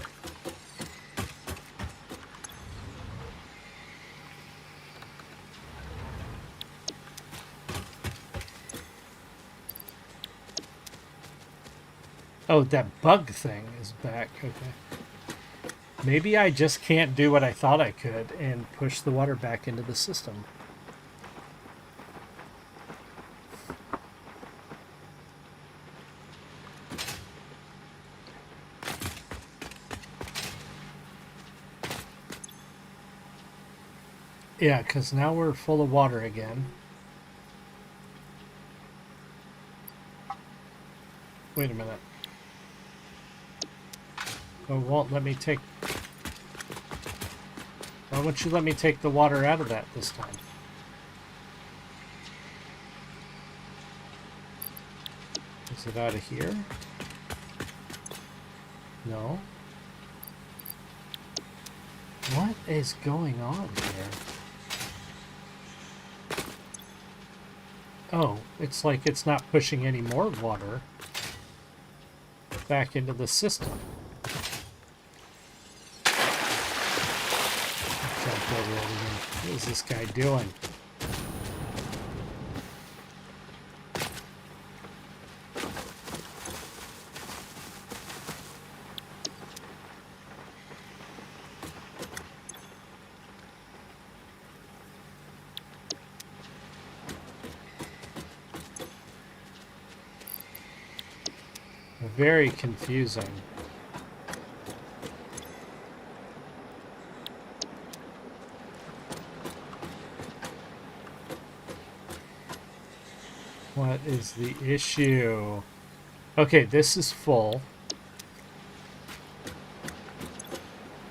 Oh, that bug thing is back. Okay. Maybe I just can't do what I thought I could and push the water back into the system. Yeah, because now we're full of water again. Wait a minute. Oh, won't let me take... Why won't you let me take the water out of that this time? Is it out of here? No. What is going on here? Oh, it's like it's not pushing any more water back into the system. What is this guy doing? Very confusing. What is the issue? Okay, this is full.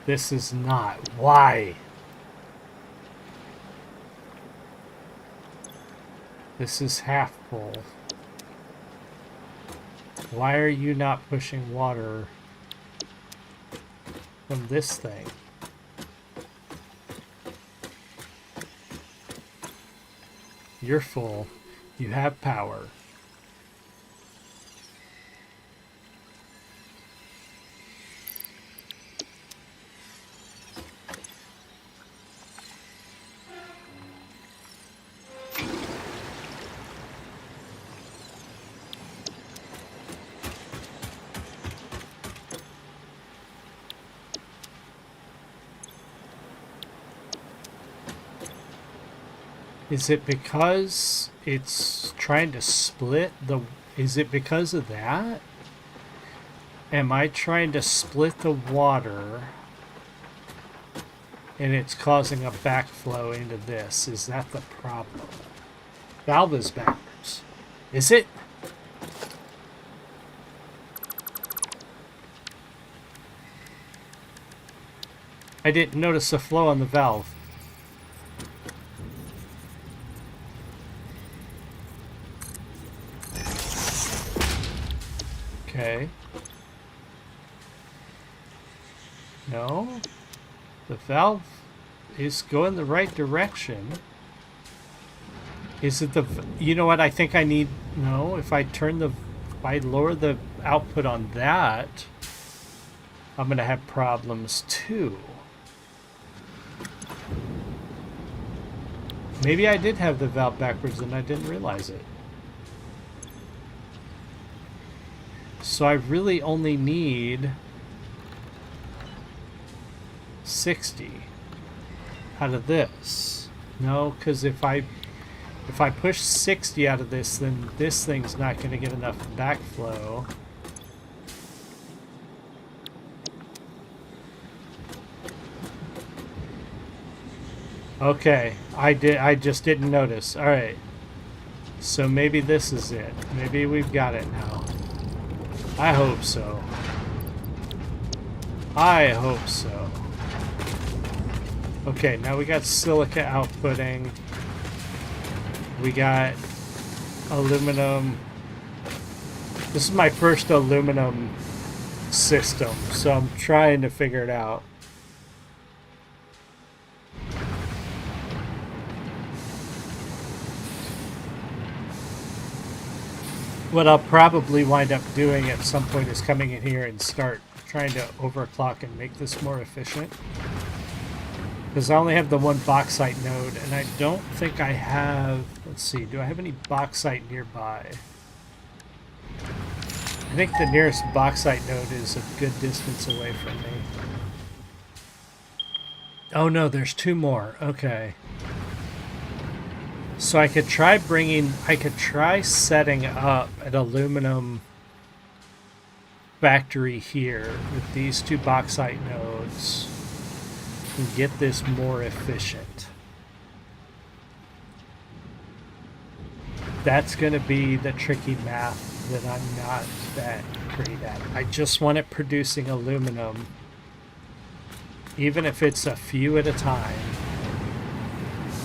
This is not. Why? This is half full. Why are you not pushing water from this thing? You're full. You have power. Is it because it's trying to split the... Is it because of that? Am I trying to split the water and it's causing a backflow into this? Is that the problem? Valve is backwards. Is it? I didn't notice a flow on the valve. Okay. No. The valve is going the right direction. Is it the... You know what? I think I need... No, if I turn the... If I lower the output on that, I'm going to have problems too. Maybe I did have the valve backwards and I didn't realize it. So I really only need 60 out of this. No, because if I push 60 out of this, then this thing's not going to get enough backflow. Okay, I just didn't notice. All right. So maybe this is it. Maybe we've got it now. I hope so. I hope so. Okay, now we got silica outputting. We got aluminum. This is my first aluminum system, so I'm trying to figure it out. What I'll probably wind up doing at some point is coming in here and start trying to overclock and make this more efficient. Because I only have the one bauxite node, and I don't think I have... Let's see, do I have any bauxite nearby? I think the nearest bauxite node is a good distance away from me. Oh no, there's two more. Okay. So I could try setting up an aluminum factory here with these two bauxite nodes and get this more efficient. That's going to be the tricky math that I'm not that great at. I just want it producing aluminum, even if it's a few at a time.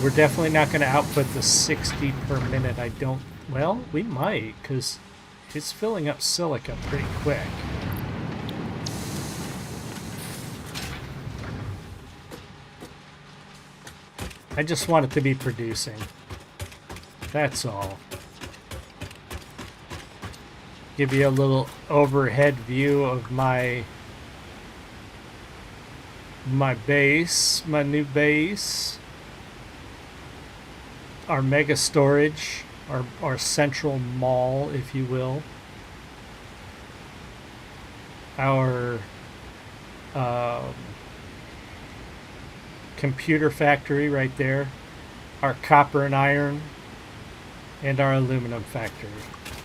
We're definitely not going to output the 60 per minute. I don't... Well, we might, because it's filling up silica pretty quick. I just want it to be producing. That's all. Give you a little overhead view of my base, my new base. Our mega storage, our central mall, if you will. Our computer factory right there. Our copper and iron. And our aluminum factory.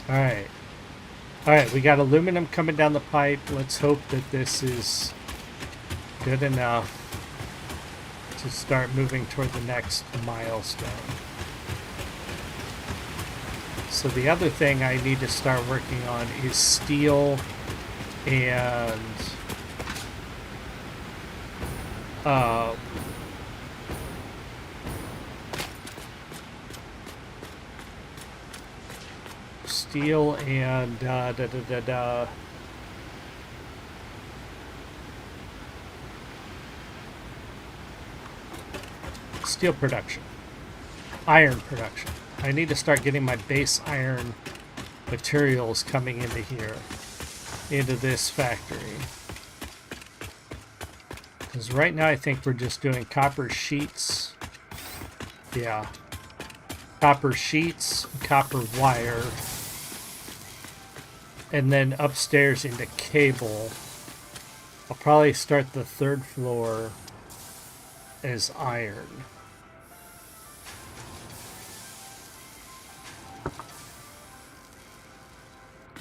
Alright. Alright, we got aluminum coming down the pipe. Let's hope that this is good enough to start moving toward the next milestone. So the other thing I need to start working on is steel and steel and steel production, iron production. I need to start getting my base iron materials coming into here, into this factory. Because right now I think we're just doing copper sheets. Yeah. Copper sheets, copper wire. And then upstairs into cable. I'll probably start the third floor as iron.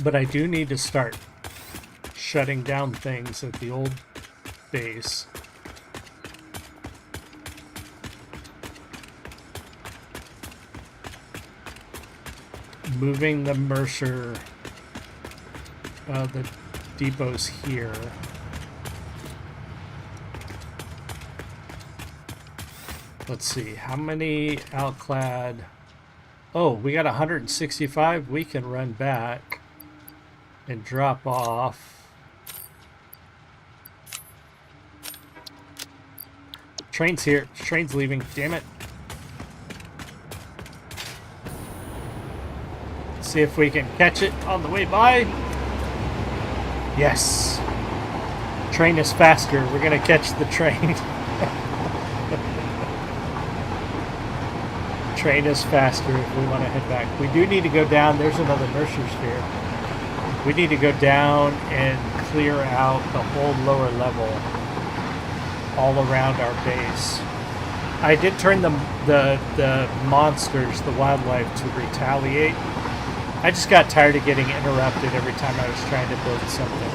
But I do need to start shutting down things at the old base. Moving the Mercer, the depots here. Let's see, how many outclad? Oh, we got 165. We can run back and drop off. Train's here. Train's leaving. Damn it. See if we can catch it on the way by. Yes. Train is faster. We're going to catch the train. Train is faster if we want to head back. We do need to go down. There's another Mercer sphere. We need to go down and clear out the whole lower level all around our base. I did turn the monsters, the wildlife, to retaliate. I just got tired of getting interrupted every time I was trying to build something.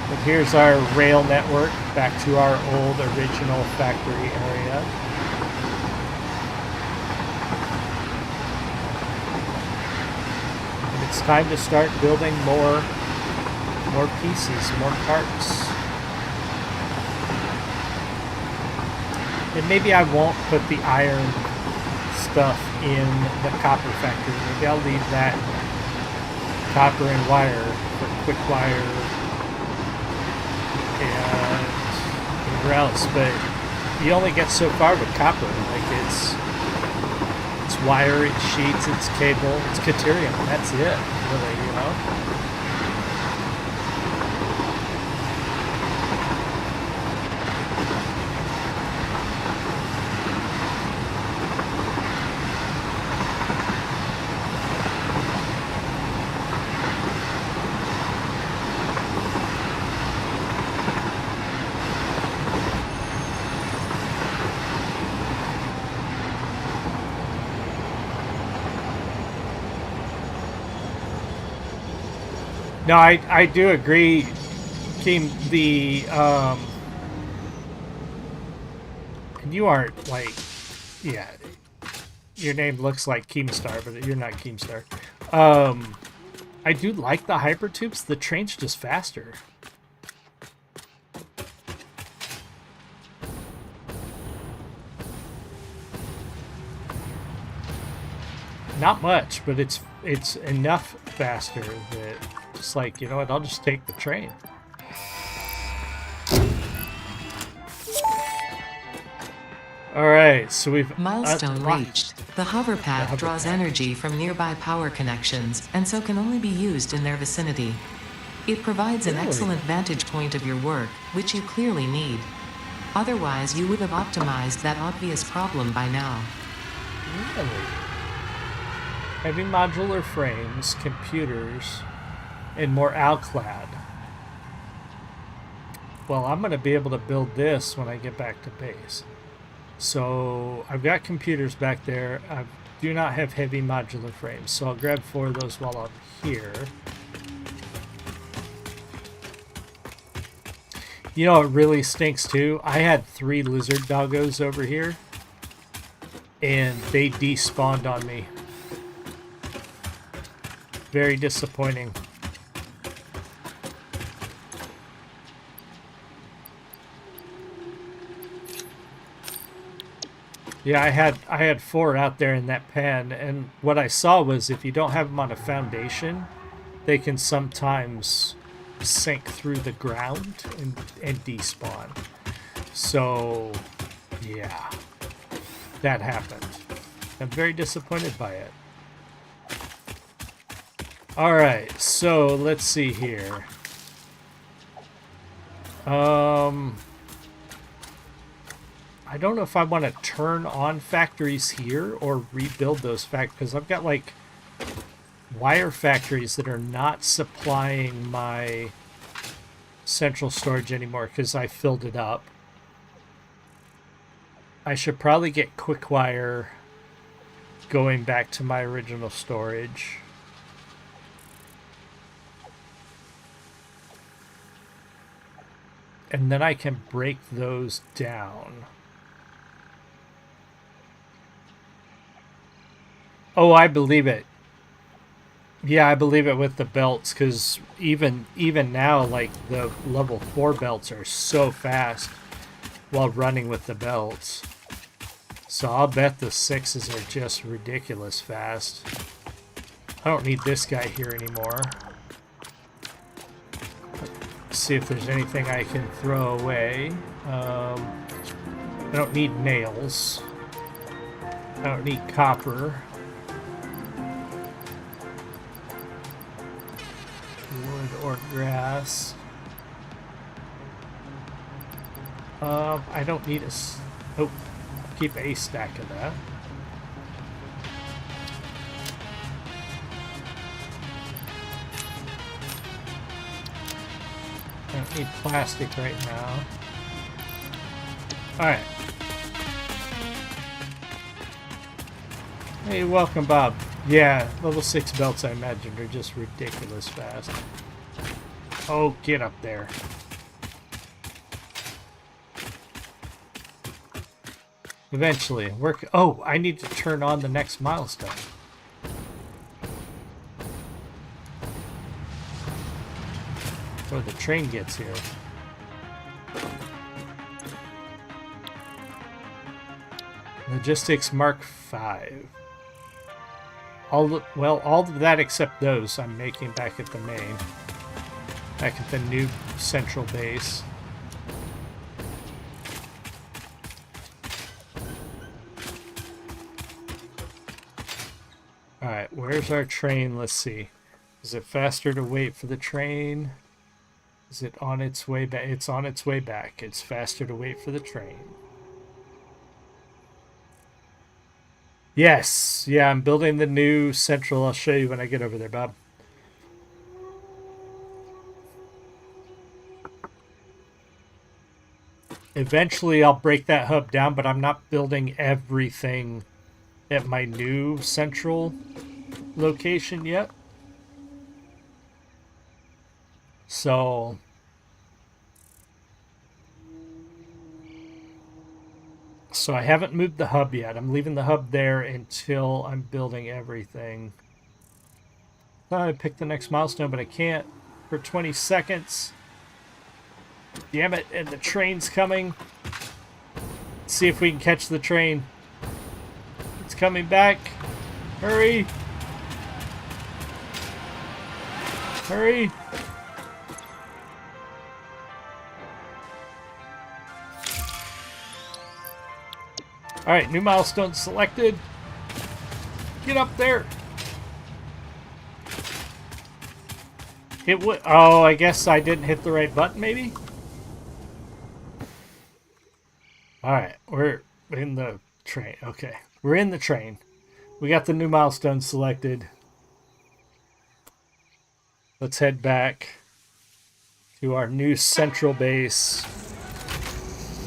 But here's our rail network back to our old original factory area. And it's time to start building more pieces, more parts. And maybe I won't put the iron stuff in the copper factory. Maybe I'll leave that copper and wire for quick wire and whatever else. But you only get so far with copper. Like it's wire, it's sheets, it's cable, it's caterium. That's it, really, you know? No, I do agree, Keem. And you aren't like, yeah, your name looks like Keemstar, but you're not Keemstar. I do like the hypertubes. The train's just faster. Not much, but it's enough faster that just like, you know what, I'll just take the train. Alright, so we've... Milestone reached. The hover path draws energy from nearby power connections, and so can only be used in their vicinity. It provides an excellent vantage point of your work, which you clearly need. Otherwise, you would have optimized that obvious problem by now. Really? Heavy modular frames, computers, and more outclad. Well, I'm going to be able to build this when I get back to base. So I've got computers back there. I do not have heavy modular frames, so I'll grab 4 of those while I'm here. You know, it really stinks too. I had 3 lizard doggos over here, and they despawned on me. Very disappointing. Yeah, I had 4 out there in that pen, and what I saw was if you don't have them on a foundation, they can sometimes sink through the ground and despawn. So, yeah, that happened. I'm very disappointed by it. Alright, so let's see here. I don't know if I want to turn on factories here or rebuild those factories, because I've got like wire factories that are not supplying my central storage anymore because I filled it up. I should probably get quick wire going back to my original storage. And then I can break those down. Oh, I believe it. Yeah, I believe it with the belts, because even now, like, the level 4 belts are so fast while running with the belts. So I'll bet the 6s are just ridiculous fast. I don't need this guy here anymore. Let's see if there's anything I can throw away. I don't need nails. I don't need copper. Wood or grass. I don't need a... Oh, keep a stack of that. I don't need plastic right now. Alright. Hey, welcome, Bob. Yeah, level 6 belts, I imagine, are just ridiculous fast. Oh, get up there. Eventually. Oh, I need to turn on the next milestone. Before the train gets here. Logistics Mark 5. All of that except those I'm making back at the main. Back at the new central base. Alright, where's our train? Let's see. Is it faster to wait for the train? Is it on its way back? It's on its way back. It's faster to wait for the train. Yes. Yeah, I'm building the new central. I'll show you when I get over there, Bob. Eventually, I'll break that hub down, but I'm not building everything at my new central location yet. So I haven't moved the hub yet. I'm leaving the hub there until I'm building everything. Thought I'd pick the next milestone, but I can't for 20 seconds. Damn it, and the train's coming. Let's see if we can catch the train. It's coming back. Hurry. Hurry. Alright, new milestone selected. Get up there. It would. Oh, I guess I didn't hit the right button, maybe? Alright, we're in the train. Okay, we're in the train. We got the new milestone selected. Let's head back to our new central base.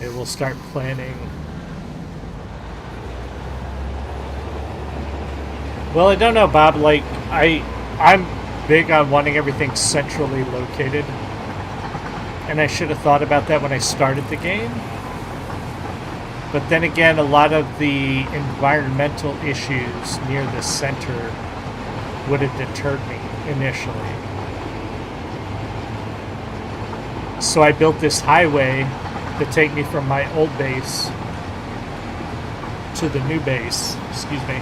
And we'll start planning. Well, I don't know, Bob. Like, I'm big on wanting everything centrally located. And I should have thought about that when I started the game. But then again, a lot of the environmental issues near the center would have deterred me initially. So I built this highway to take me from my old base to the new base. Excuse me.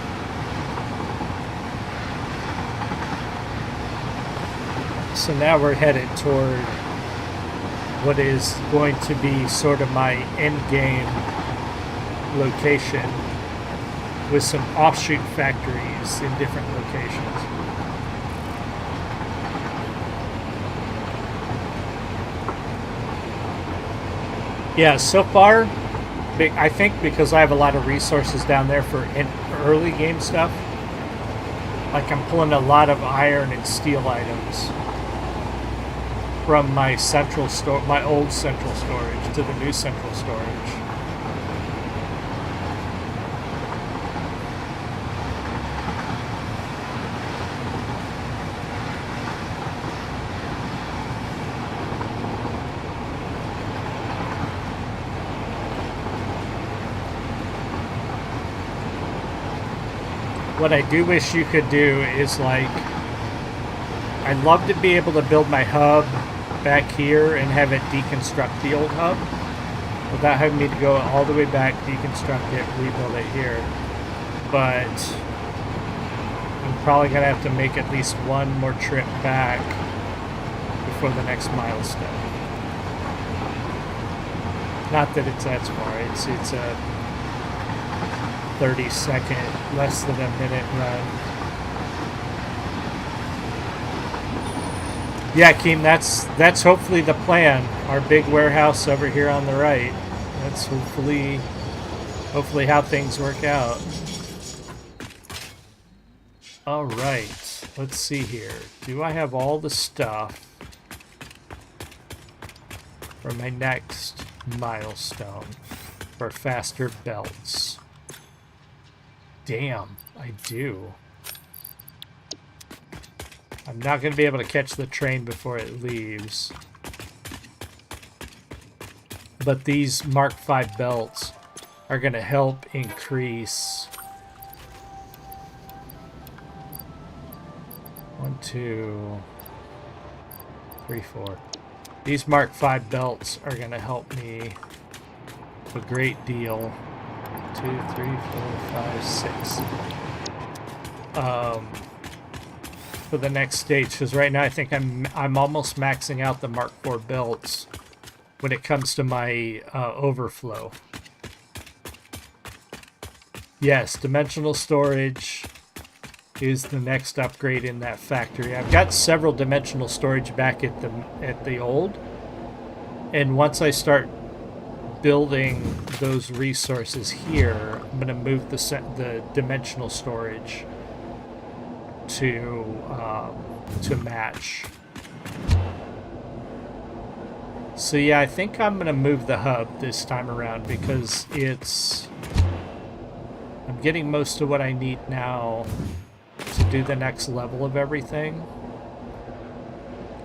So now we're headed toward what is going to be sort of my end game location with some offshoot factories in different locations. Yeah, so far, I think because I have a lot of resources down there for early game stuff, like I'm pulling a lot of iron and steel items from my central store, my old central storage to the new central storage. What I do wish you could do is, like, I'd love to be able to build my hub back here and have it deconstruct the old hub without having me to go all the way back, deconstruct it, rebuild it here. But I'm probably going to have to make at least one more trip back before the next milestone. Not that it's that far. It's a 30-second, less than a minute run. Yeah, Keem, that's hopefully the plan. Our big warehouse over here on the right. That's hopefully how things work out. All right, let's see here. Do I have all the stuff for my next milestone for faster belts? Damn, I do. I'm not going to be able to catch the train before it leaves. But these Mark V belts are going to help increase 1, 2, 3, 4. These Mark V belts are going to help me a great deal. 2, 3, 4, 5, 6. For the next stage, because right now I think I'm almost maxing out the Mark IV belts when it comes to my overflow. Yes, dimensional storage is the next upgrade in that factory. I've got several dimensional storage back at the old, and once I start building those resources here, I'm going to move the dimensional storage to match. So yeah, I think I'm going to move the hub this time around because I'm getting most of what I need now to do the next level of everything.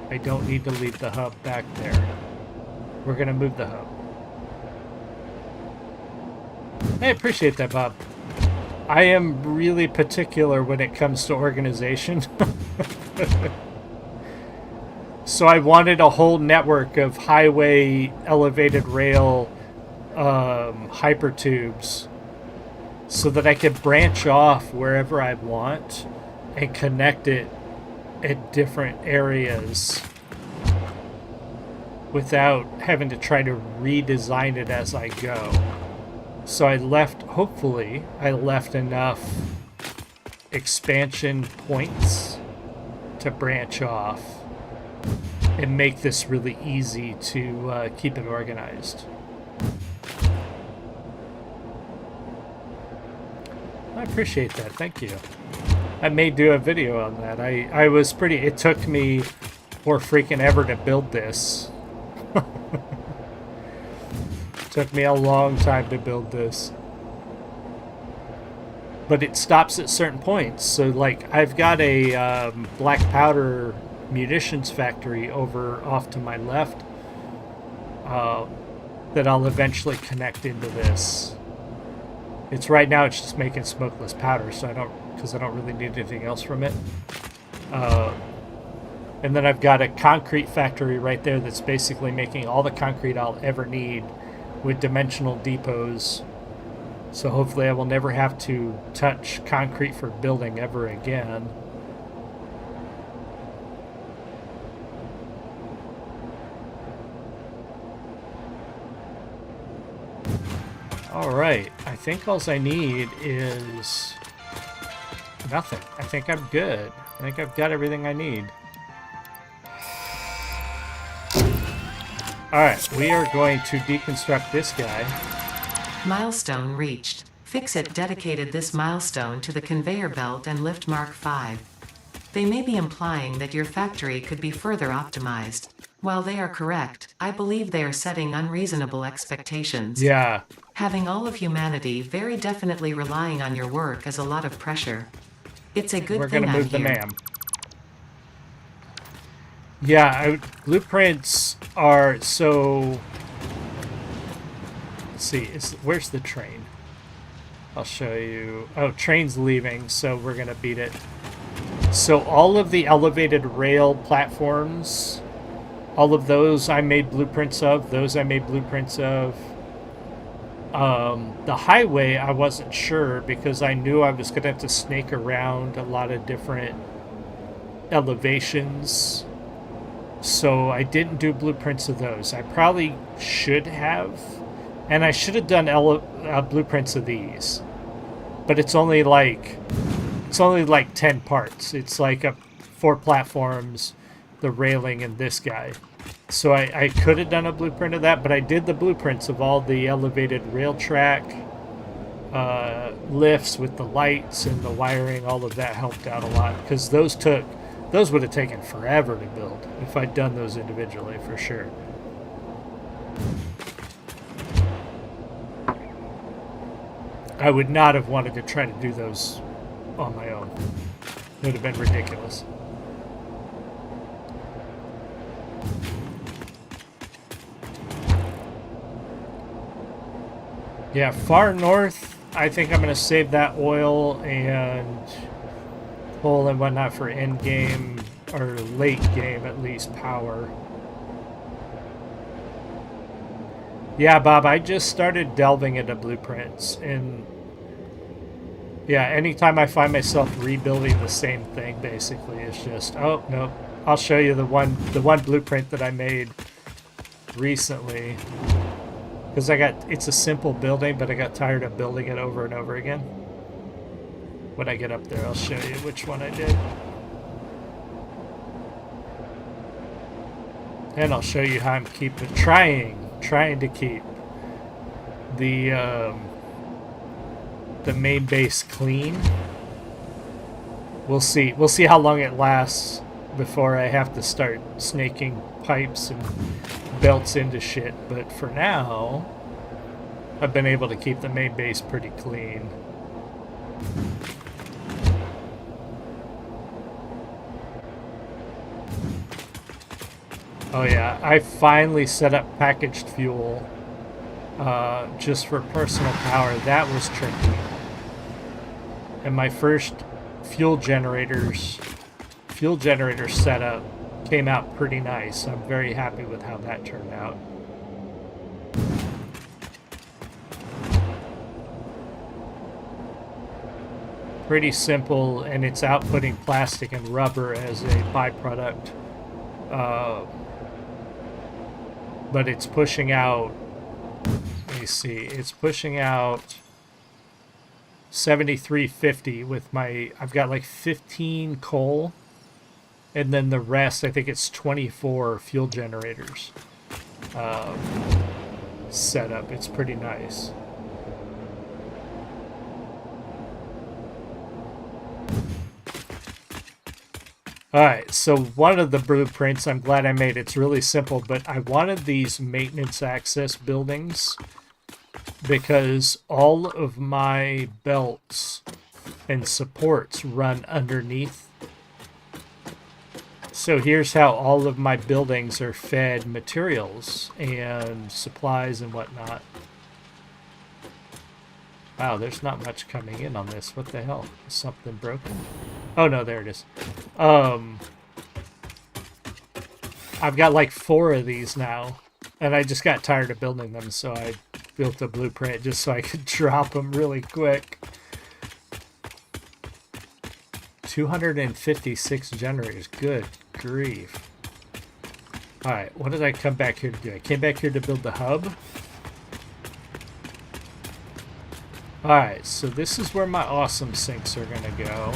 I don't need to leave the hub back there. We're going to move the hub. I appreciate that, Bob. I am really particular when it comes to organization. So I wanted a whole network of highway elevated rail hypertubes so that I could branch off wherever I want and connect it at different areas without having to try to redesign it as I go. So hopefully I left enough expansion points to branch off and make this really easy to keep it organized. I appreciate that, thank you. I may do a video on that. It took me more freaking ever to build this. Took me a long time to build this. But it stops at certain points. So, like, I've got a black powder munitions factory off to my left that I'll eventually connect into this. Right now it's just making smokeless powder, so I don't really need anything else from it. And then I've got a concrete factory right there that's basically making all the concrete I'll ever need with dimensional depots. So hopefully I will never have to touch concrete for building ever again. Alright, I think all I need is nothing. I think I'm good. I think I've got everything I need. Alright, we are going to deconstruct this guy. Milestone reached. Fix-It dedicated this milestone to the conveyor belt and lift Mark V. They may be implying that your factory could be further optimized. While they are correct, I believe they are setting unreasonable expectations. Yeah. Having all of humanity very definitely relying on your work is a lot of pressure. It's a good thing I'm here. We're going to move the MAM. Yeah, blueprints are so... Let's see, where's the train? I'll show you. Oh, train's leaving, so we're going to beat it. So all of the elevated rail platforms, all of those I made blueprints of. Those I made blueprints of. The highway, I wasn't sure because I knew I was going to have to snake around a lot of different elevations. So I didn't do blueprints of those. I probably should have. And I should have done blueprints of these. But it's only like 10 parts. It's like 4 platforms, the railing, and this guy. So I could have done a blueprint of that, but I did the blueprints of all the elevated rail track lifts with the lights and the wiring. All of that helped out a lot because those would have taken forever to build if I'd done those individually for sure. I would not have wanted to try to do those on my own. It would have been ridiculous. Yeah, far north, I think I'm going to save that oil and coal and whatnot for end game, or late game at least, power. Yeah, Bob, I just started delving into blueprints, and yeah, anytime I find myself rebuilding the same thing, basically, it's just, oh, no, I'll show you the one blueprint that I made recently. Because it's a simple building, but I got tired of building it over and over again. When I get up there, I'll show you which one I did. And I'll show you how I'm trying to keep the main base clean. We'll see how long it lasts before I have to start snaking pipes and belts into shit, but for now I've been able to keep the main base pretty clean. Oh yeah, I finally set up packaged fuel just for personal power. That was tricky. And my first fuel generator setup came out pretty nice. I'm very happy with how that turned out. Pretty simple, and it's outputting plastic and rubber as a byproduct. But it's pushing out, let me see, it's pushing out 7350 with I've got like 15 coal. And then the rest, I think it's 24 fuel generators set up. It's pretty nice. Alright, so one of the blueprints I'm glad I made. It's really simple, but I wanted these maintenance access buildings because all of my belts and supports run underneath. So here's how all of my buildings are fed materials and supplies and whatnot. Wow, there's not much coming in on this. What the hell? Is something broken? Oh no, there it is. I've got like 4 of these now, and I just got tired of building them, so I built a blueprint just so I could drop them really quick. 256 generators. Good grief. Alright, what did I come back here to do? I came back here to build the hub. Alright, so this is where my awesome sinks are going to go.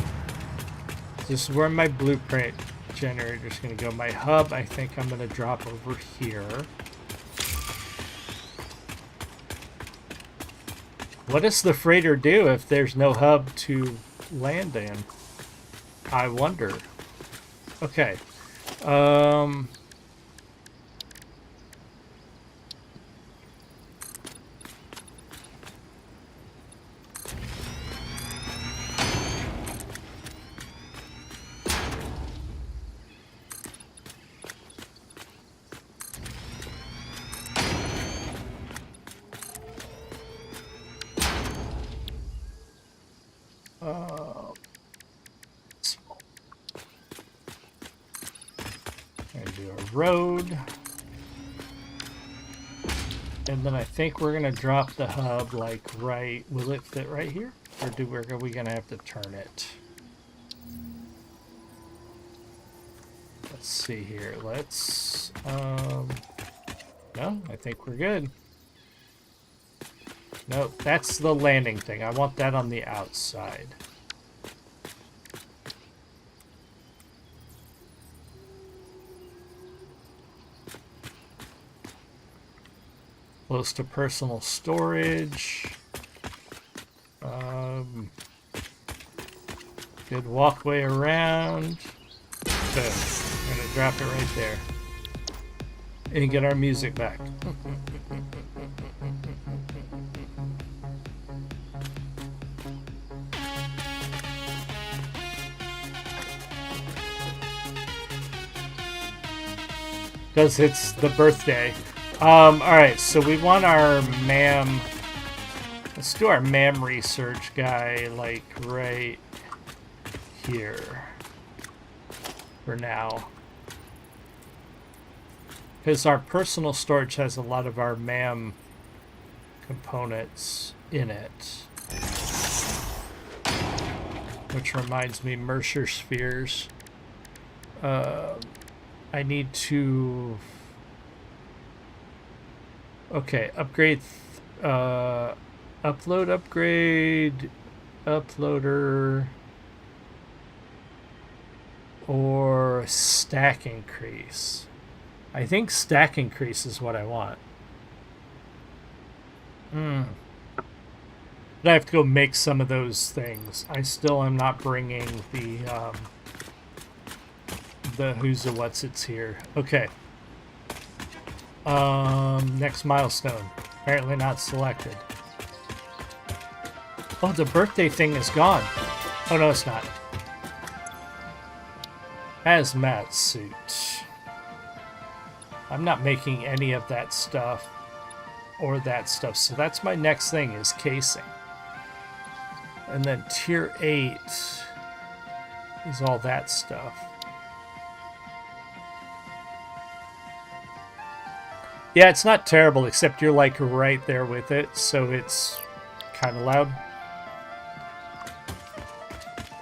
This is where my blueprint generator is going to go. My hub, I think I'm going to drop over here. What does the freighter do if there's no hub to land in? I wonder. Okay. road. And then I think we're going to drop the hub like right... Will it fit right here? Or are we going to have to turn it? Let's see here. Let's... No, I think we're good. No, that's the landing thing. I want that on the outside. Close to personal storage. Good walkway around. So, I'm going to drop it right there. And get our music back. Because it's the birthday. Alright, so we want our MAM... Let's do our MAM research guy, like, right here. For now. Because our personal storage has a lot of our MAM components in it. Which reminds me, Mercer spheres. I need to... Okay, upgrade... upload, upgrade... Uploader... Or stack increase. I think stack increase is what I want. But I have to go make some of those things. I still am not bringing the who's the what's it's here. Okay. Next milestone. Apparently not selected. Oh, the birthday thing is gone. Oh, no, it's not. Hazmat suit. I'm not making any of that stuff or that stuff. So that's my next thing is casing. And then tier 8 is all that stuff. Yeah, it's not terrible, except you're like right there with it, so it's kind of loud.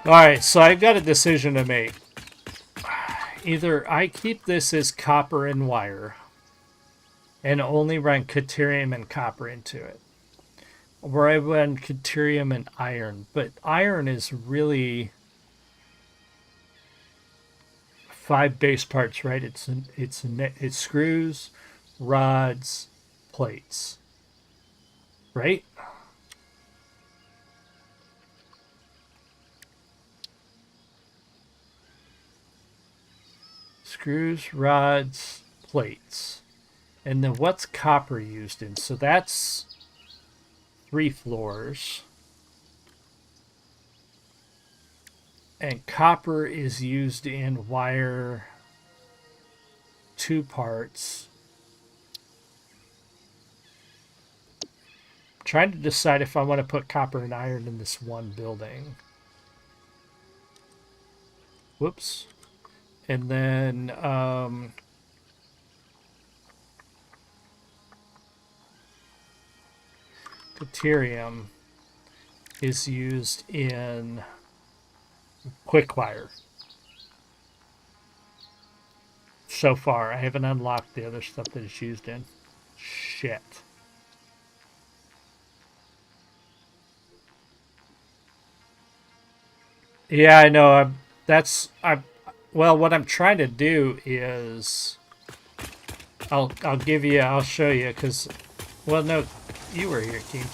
Alright, so I've got a decision to make. Either I keep this as copper and wire and only run Caterium and copper into it, or I run Caterium and iron. But iron is really 5 base parts, right? It's screws, rods, plates, right? Screws, rods, plates. And then what's copper used in? So that's 3 floors. And copper is used in wire 2 parts. I'm trying to decide if I want to put copper and iron in this one building. Whoops. And then Caterium is used in Quickwire. So far, I haven't unlocked the other stuff that it's used in. Shit. Yeah, I know. Well, what I'm trying to do is, I'll show you, because, well, no, you were here, Keith.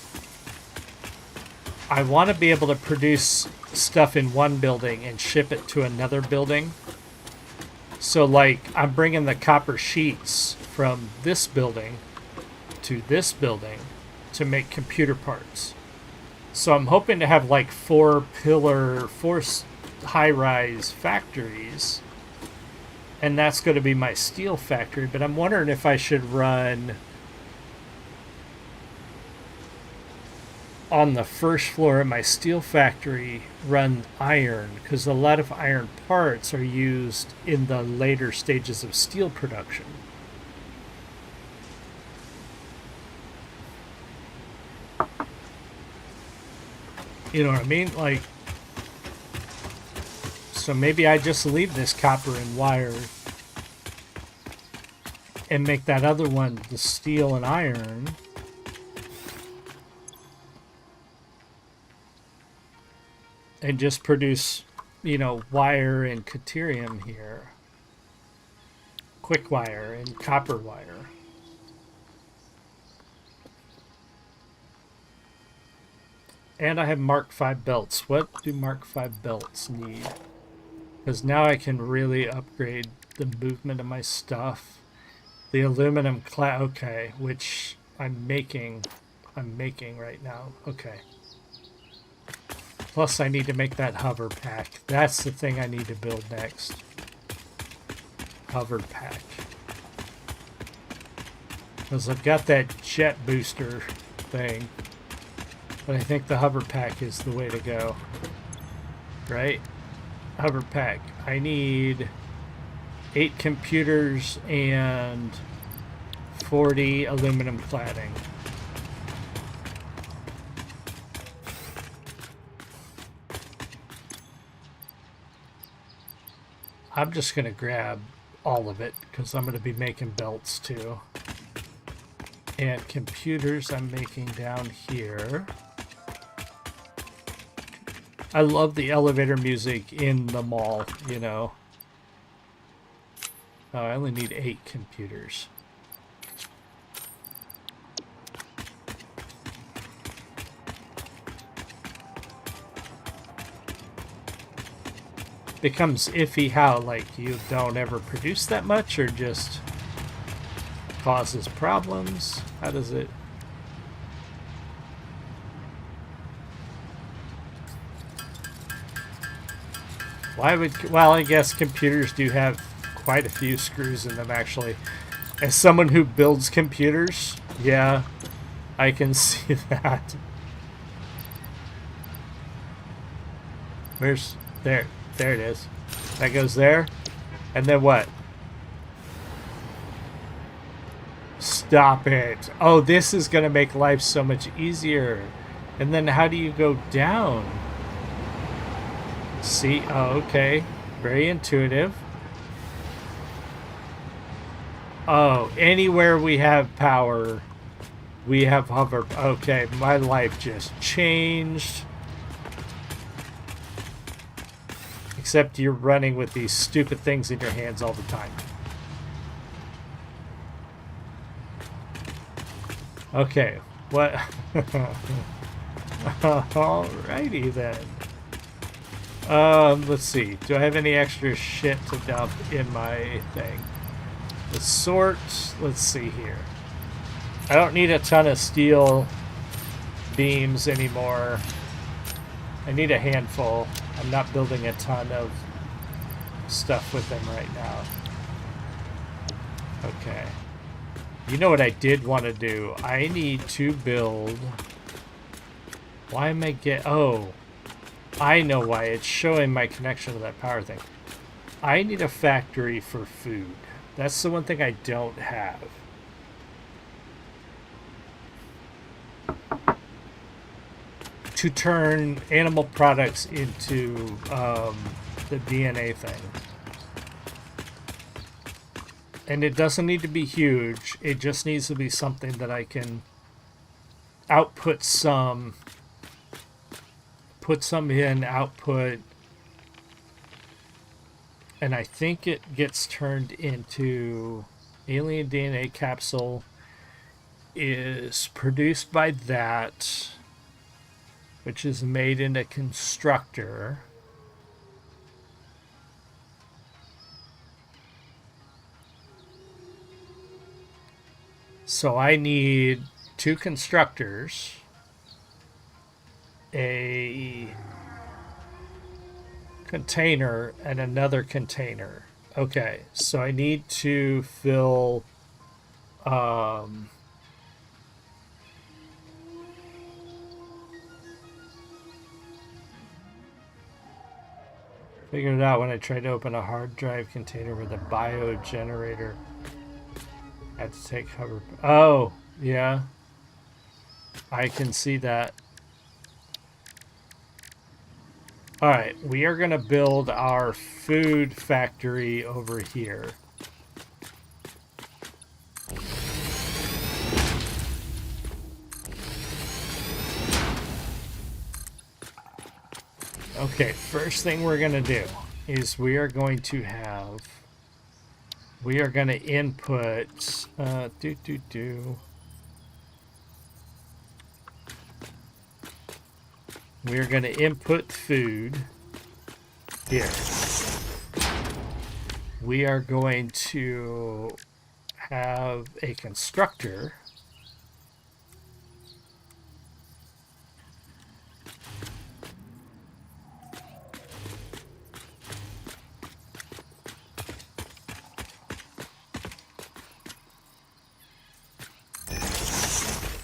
I want to be able to produce stuff in one building and ship it to another building. So, like, I'm bringing the copper sheets from this building to this building to make computer parts. So I'm hoping to have, like, 4 high-rise factories, and that's going to be my steel factory. But I'm wondering if I should run on the first floor at my steel factory run iron because a lot of iron parts are used in the later stages of steel production. You know what I mean? Like, so maybe I just leave this copper and wire and make that other one the steel and iron. And just produce, you know, wire and deuterium here. Quick wire and copper wire. And I have Mark V belts. What do Mark V belts need? Because now I can really upgrade the movement of my stuff. The aluminum okay, which I'm making right now. Okay. Plus I need to make that hover pack. That's the thing I need to build next. Hover pack. Because I've got that jet booster thing. But I think the hover pack is the way to go. Right? Hover pack. I need 8 computers and 40 aluminum cladding. I'm just going to grab all of it because I'm going to be making belts too. And computers I'm making down here. I love the elevator music in the mall, you know. Oh, I only need 8 computers. Becomes iffy how, like, you don't ever produce that much or just causes problems. How does it... Why would... Well, I guess computers do have quite a few screws in them, actually. As someone who builds computers, yeah, I can see that. Where's... There. There it is. That goes there. And then what? Stop it. Oh, this is going to make life so much easier. And then how do you go down? See? Oh, okay. Very intuitive. Oh, anywhere we have power, we have hover. Okay, my life just changed. Except you're running with these stupid things in your hands all the time. Okay, what? Alrighty then. Let's see. Do I have any extra shit to dump in my thing? Let's sort. Let's see here. I don't need a ton of steel beams anymore. I need a handful. I'm not building a ton of stuff with them right now. Okay. You know what I did want to do? I need to build... Why am I Oh, I know why. It's showing my connection to that power thing. I need a factory for food. That's the one thing I don't have. To turn animal products into the DNA thing. And it doesn't need to be huge. It just needs to be something that I can output some, put some in, output, and I think it gets turned into alien DNA capsule is produced by that, which is made in a constructor. So I need 2 constructors, a container, and another container. Okay, so I need to fill Figured it out when I tried to open a hard drive container with a biogenerator. Had to take hover. Oh, yeah. I can see that. Alright, we are going to build our food factory over here. Okay, first thing we're going to do is we are going to input, we're going to input food here. We are going to have a constructor.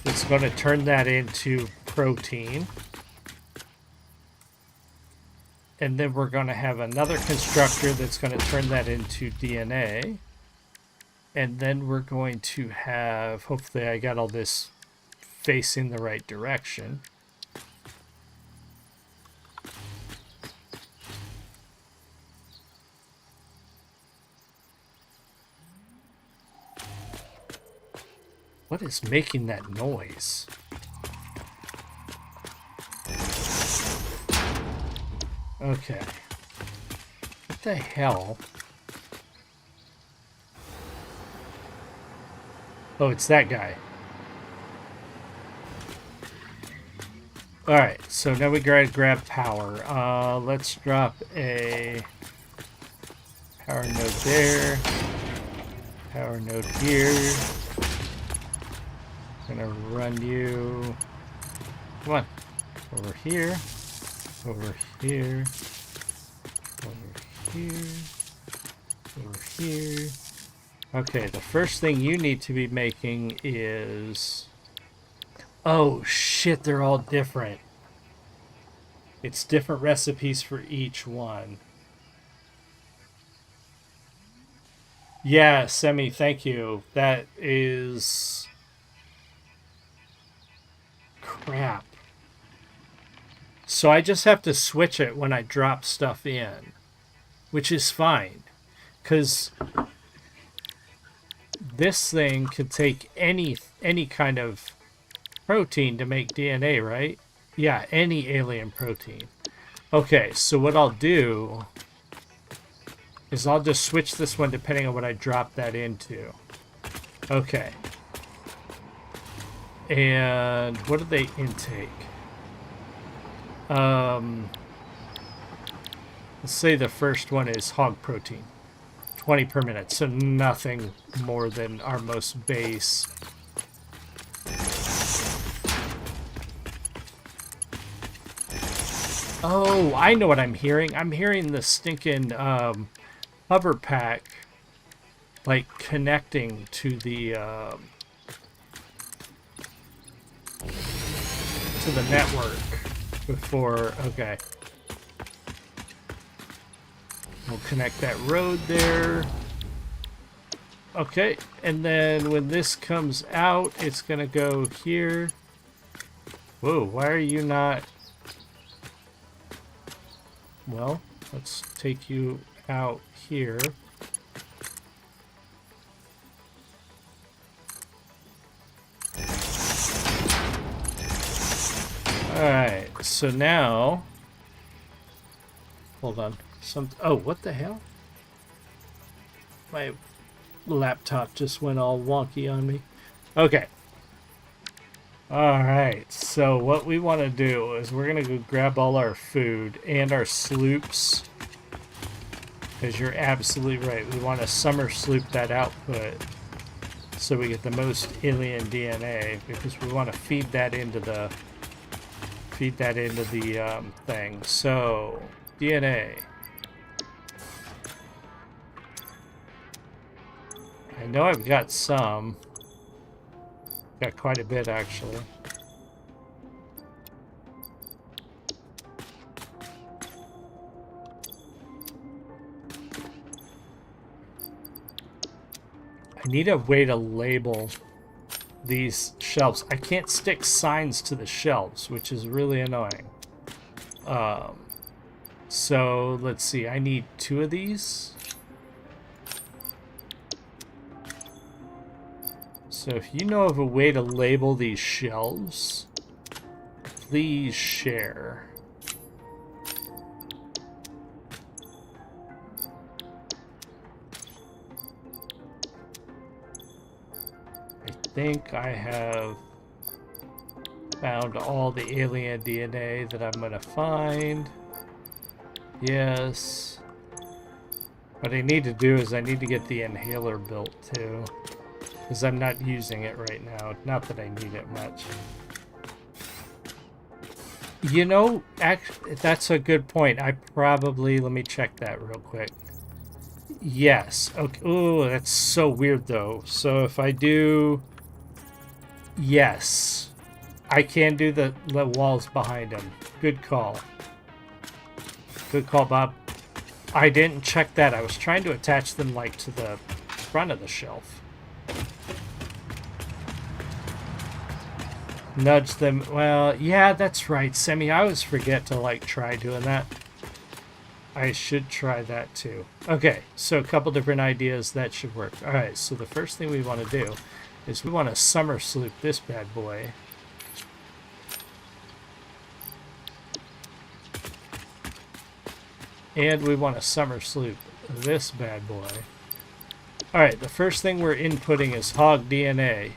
It's going to turn that into protein. And then we're going to have another constructor that's going to turn that into DNA. And then we're going to have, hopefully I got all this facing the right direction. What is making that noise? Okay. What the hell? Oh, it's that guy. Alright, so now we gotta grab power. Let's drop a power node there. Power node here. Gonna run you. Come on. Over here. Over here. Over here. Over here. Okay, the first thing you need to be making is... Oh, shit, they're all different. It's different recipes for each one. Yeah, Semi, thank you. That is... Crap. So I just have to switch it when I drop stuff in, which is fine, because this thing could take any kind of protein to make DNA, right? Yeah, any alien protein. Okay, so what I'll do is I'll just switch this one depending on what I drop that into. Okay. And what do they intake? Let's say the first one is hog protein. 20 per minute, so nothing more than our most base. Oh, I know what I'm hearing. I'm hearing the stinking hover pack like connecting to the network before. Okay, we'll connect that road there. Okay, and then when this comes out, it's gonna go here. Whoa, why are you not? Well, let's take you out here. Alright, so now... Hold on. Oh, what the hell? My laptop just went all wonky on me. Okay. Alright, so what we want to do is we're going to go grab all our food and our sloops. Because you're absolutely right. We want to summer sloop that output so we get the most alien DNA, because we want to feed that into the thing. So DNA. I know I've got some. Got quite a bit, actually. need a way to label these shelves. I can't stick signs to the shelves, which is really annoying. So let's see. I need 2 of these. So if you know of a way to label these shelves, please share. I think I have found all the alien DNA that I'm gonna find. Yes. What I need to do is I need to get the inhaler built too, because I'm not using it right now. Not that I need it much. You know, that's a good point. I probably, let me check that real quick. Yes. Okay. Oh, that's so weird though. So if I do, yes, I can do the walls behind him. Good call. Good call, Bob. I didn't check that. I was trying to attach them like to the front of the shelf. Nudge them. Well, yeah, that's right, Semi. I always forget to like try doing that. I should try that too. Okay, so a couple different ideas that should work. All right, so the first thing we want to do is we want to summer sloop this bad boy. And we want to summer sloop this bad boy. All right, the first thing we're inputting is hog DNA.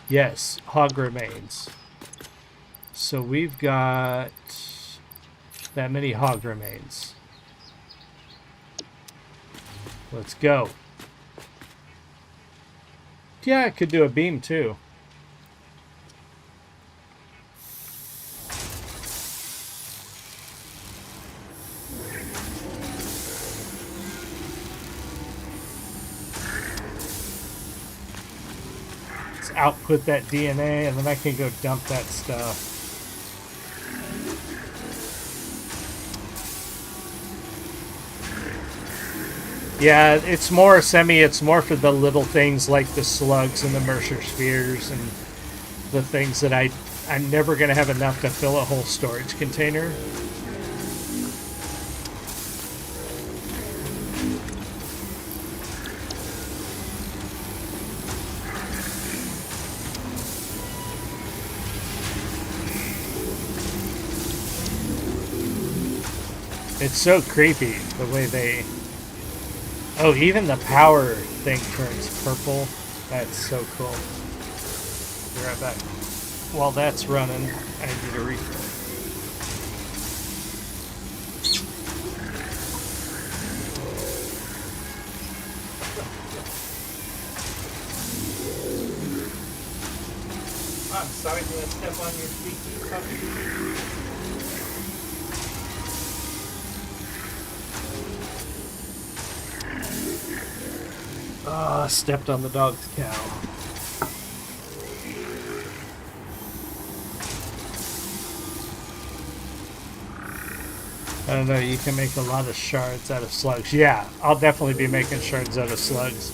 Yes, hog remains. So we've got that many hog remains. Let's go. Yeah, I could do a beam too. Let's output that DNA and then I can go dump that stuff. Yeah, it's more Semi, it's more for the little things like the slugs and the Mercer spheres and the things that I'm never going to have enough to fill a whole storage container. It's so creepy the way they... Oh, even the power thing turns purple. That's so cool. Be right back. While that's running, I need a refill. I'm sorry to step on your feet, puppy. Stepped on the dog's cow. I don't know, you can make a lot of shards out of slugs. Yeah, I'll definitely be making shards out of slugs.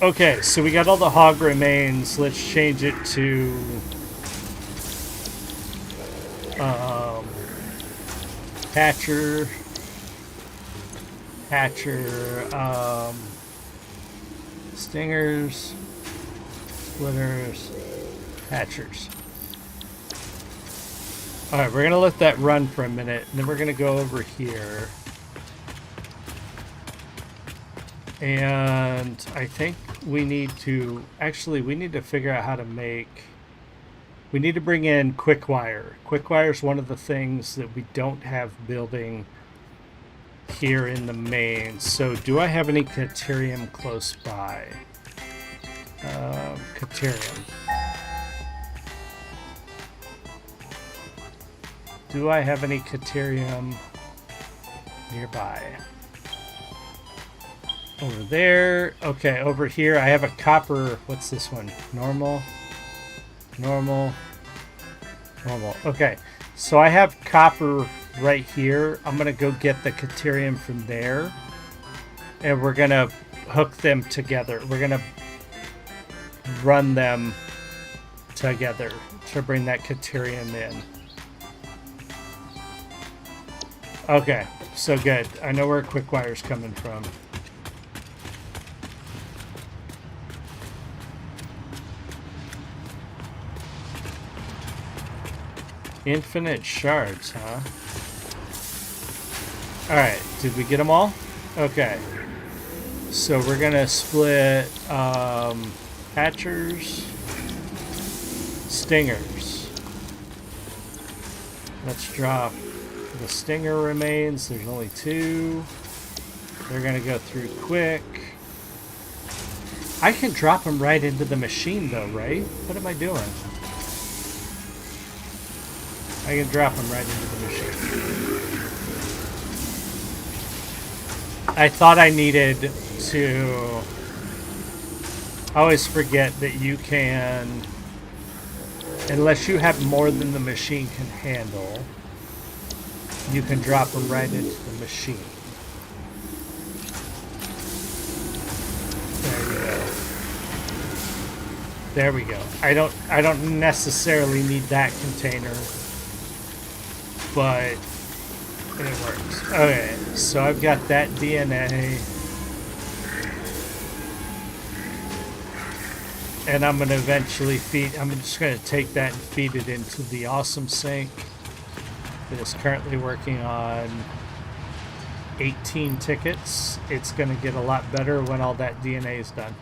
Okay, so we got all the hog remains. Let's change it to... Hatcher... stingers, splitters, hatchers. Alright, we're going to let that run for a minute, and then we're going to go over here. And I think we need to, actually, we need to figure out how to make, we need to bring in quick wire. Quick wire is one of the things that we don't have building here in the main. So do I have any Caterium close by? Caterium. Do I have any Caterium nearby? Over there. Okay, over here I have a copper. What's this one? Normal. Normal. Normal. Okay, so I have copper right here. I'm gonna go get the Caterium from there, and we're gonna hook them together. We're gonna run them together to bring that Caterium in. Okay, so good. I know where Quickwire's coming from. Infinite shards, huh? Alright, did we get them all? Okay. So we're gonna split hatchers, stingers. Let's drop the stinger remains. There's only 2. They're gonna go through quick. I can drop them right into the machine though, right? What am I doing? I can drop them right into the machine. I thought I needed to... I always forget that you can... Unless you have more than the machine can handle, you can drop them right into the machine. There you go. There we go. I don't necessarily need that container, but it works. Okay, so I've got that DNA. And I'm going to eventually feed... I'm just going to take that and feed it into the awesome sink that is currently working on 18 tickets. It's going to get a lot better when all that DNA is done.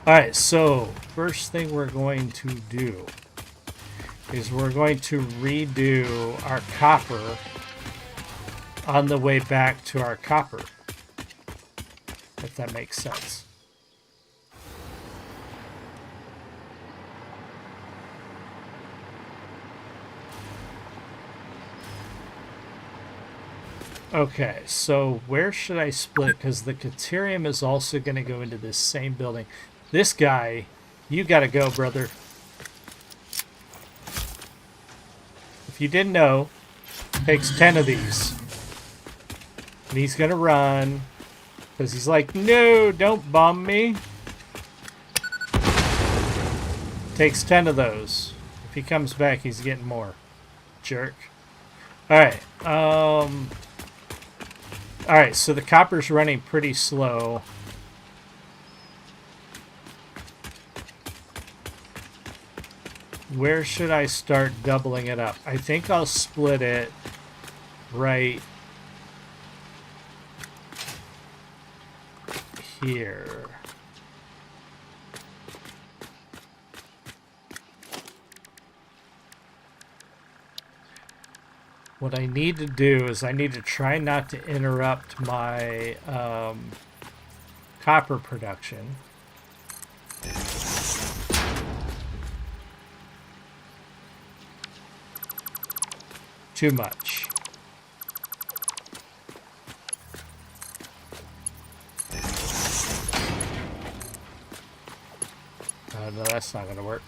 Alright, so first thing we're going to do is we're going to redo our copper on the way back to our copper, if that makes sense. Okay, so where should I split? Because the Caterium is also going to go into this same building. This guy, you got to go, brother. If you didn't know, takes 10 of these. And he's going to run because he's like, no, don't bomb me. Takes 10 of those. If he comes back, he's getting more. Jerk. Alright, Alright, so the copper's running pretty slow. Where should I start doubling it up? I think I'll split it right here. What I need to do is I need to try not to interrupt my copper production. Too much. No, that's not going to work.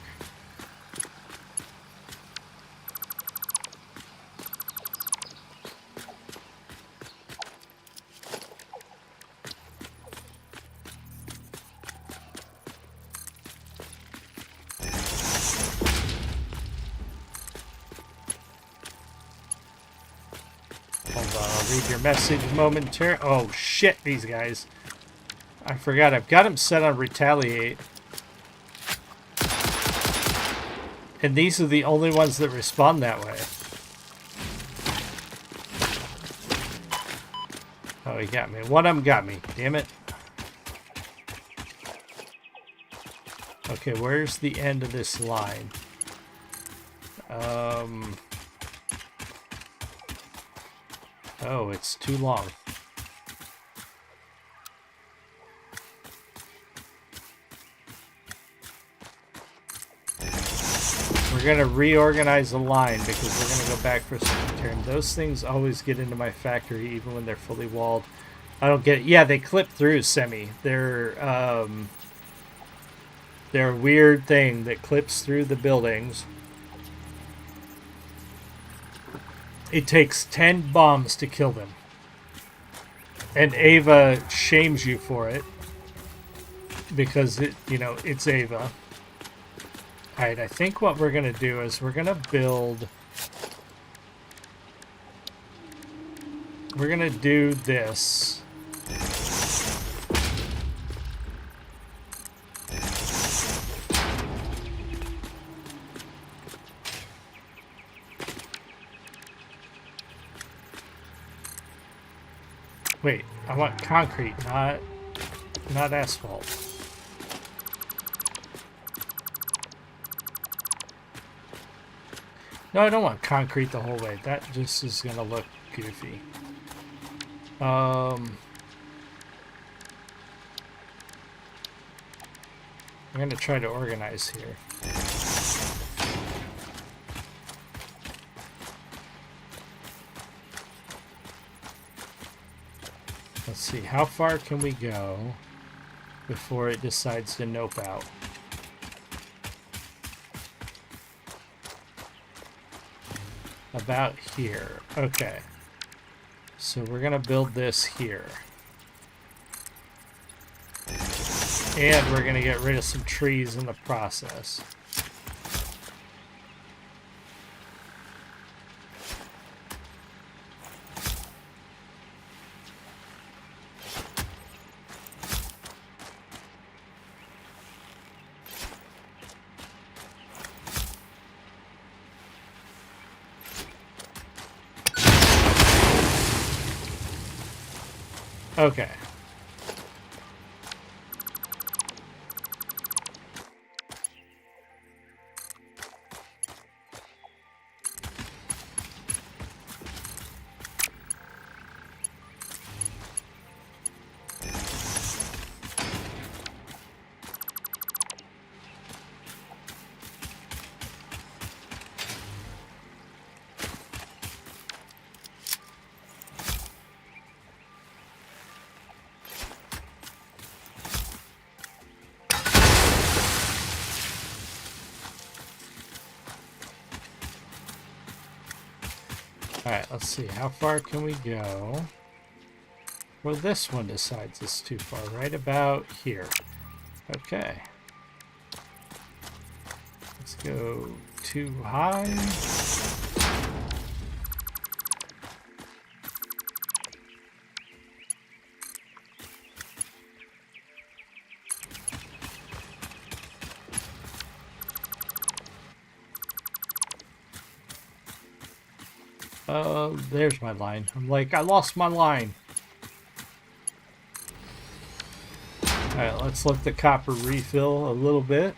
Read your message momentarily. Oh shit, these guys. I forgot, I've got them set on retaliate. And these are the only ones that respond that way. Oh, he got me. One of them got me. Damn it. Okay, where's the end of this line? Oh, it's too long. We're going to reorganize the line because we're going to go back for some turn. Those things always get into my factory even when they're fully walled. I don't get it. Yeah, they clip through semi. They're a weird thing that clips through the buildings. It takes 10 bombs to kill them. And Ava shames you for it. because it, you know, it's Ava. Alright, I think what we're gonna do is we're gonna build... We're gonna do this. Wait, I want concrete, not asphalt. No, I don't want concrete the whole way. That just is gonna look goofy. I'm gonna try to organize here. Let's see, how far can we go before it decides to nope out? About here. Okay. So we're gonna build this here. And we're gonna get rid of some trees in the process. Okay. Alright, let's see. How far can we go? Well, this one decides it's too far. Right about here. Okay. Let's go too high. There's my line. I'm like, I lost my line. Alright, let's let the copper refill a little bit.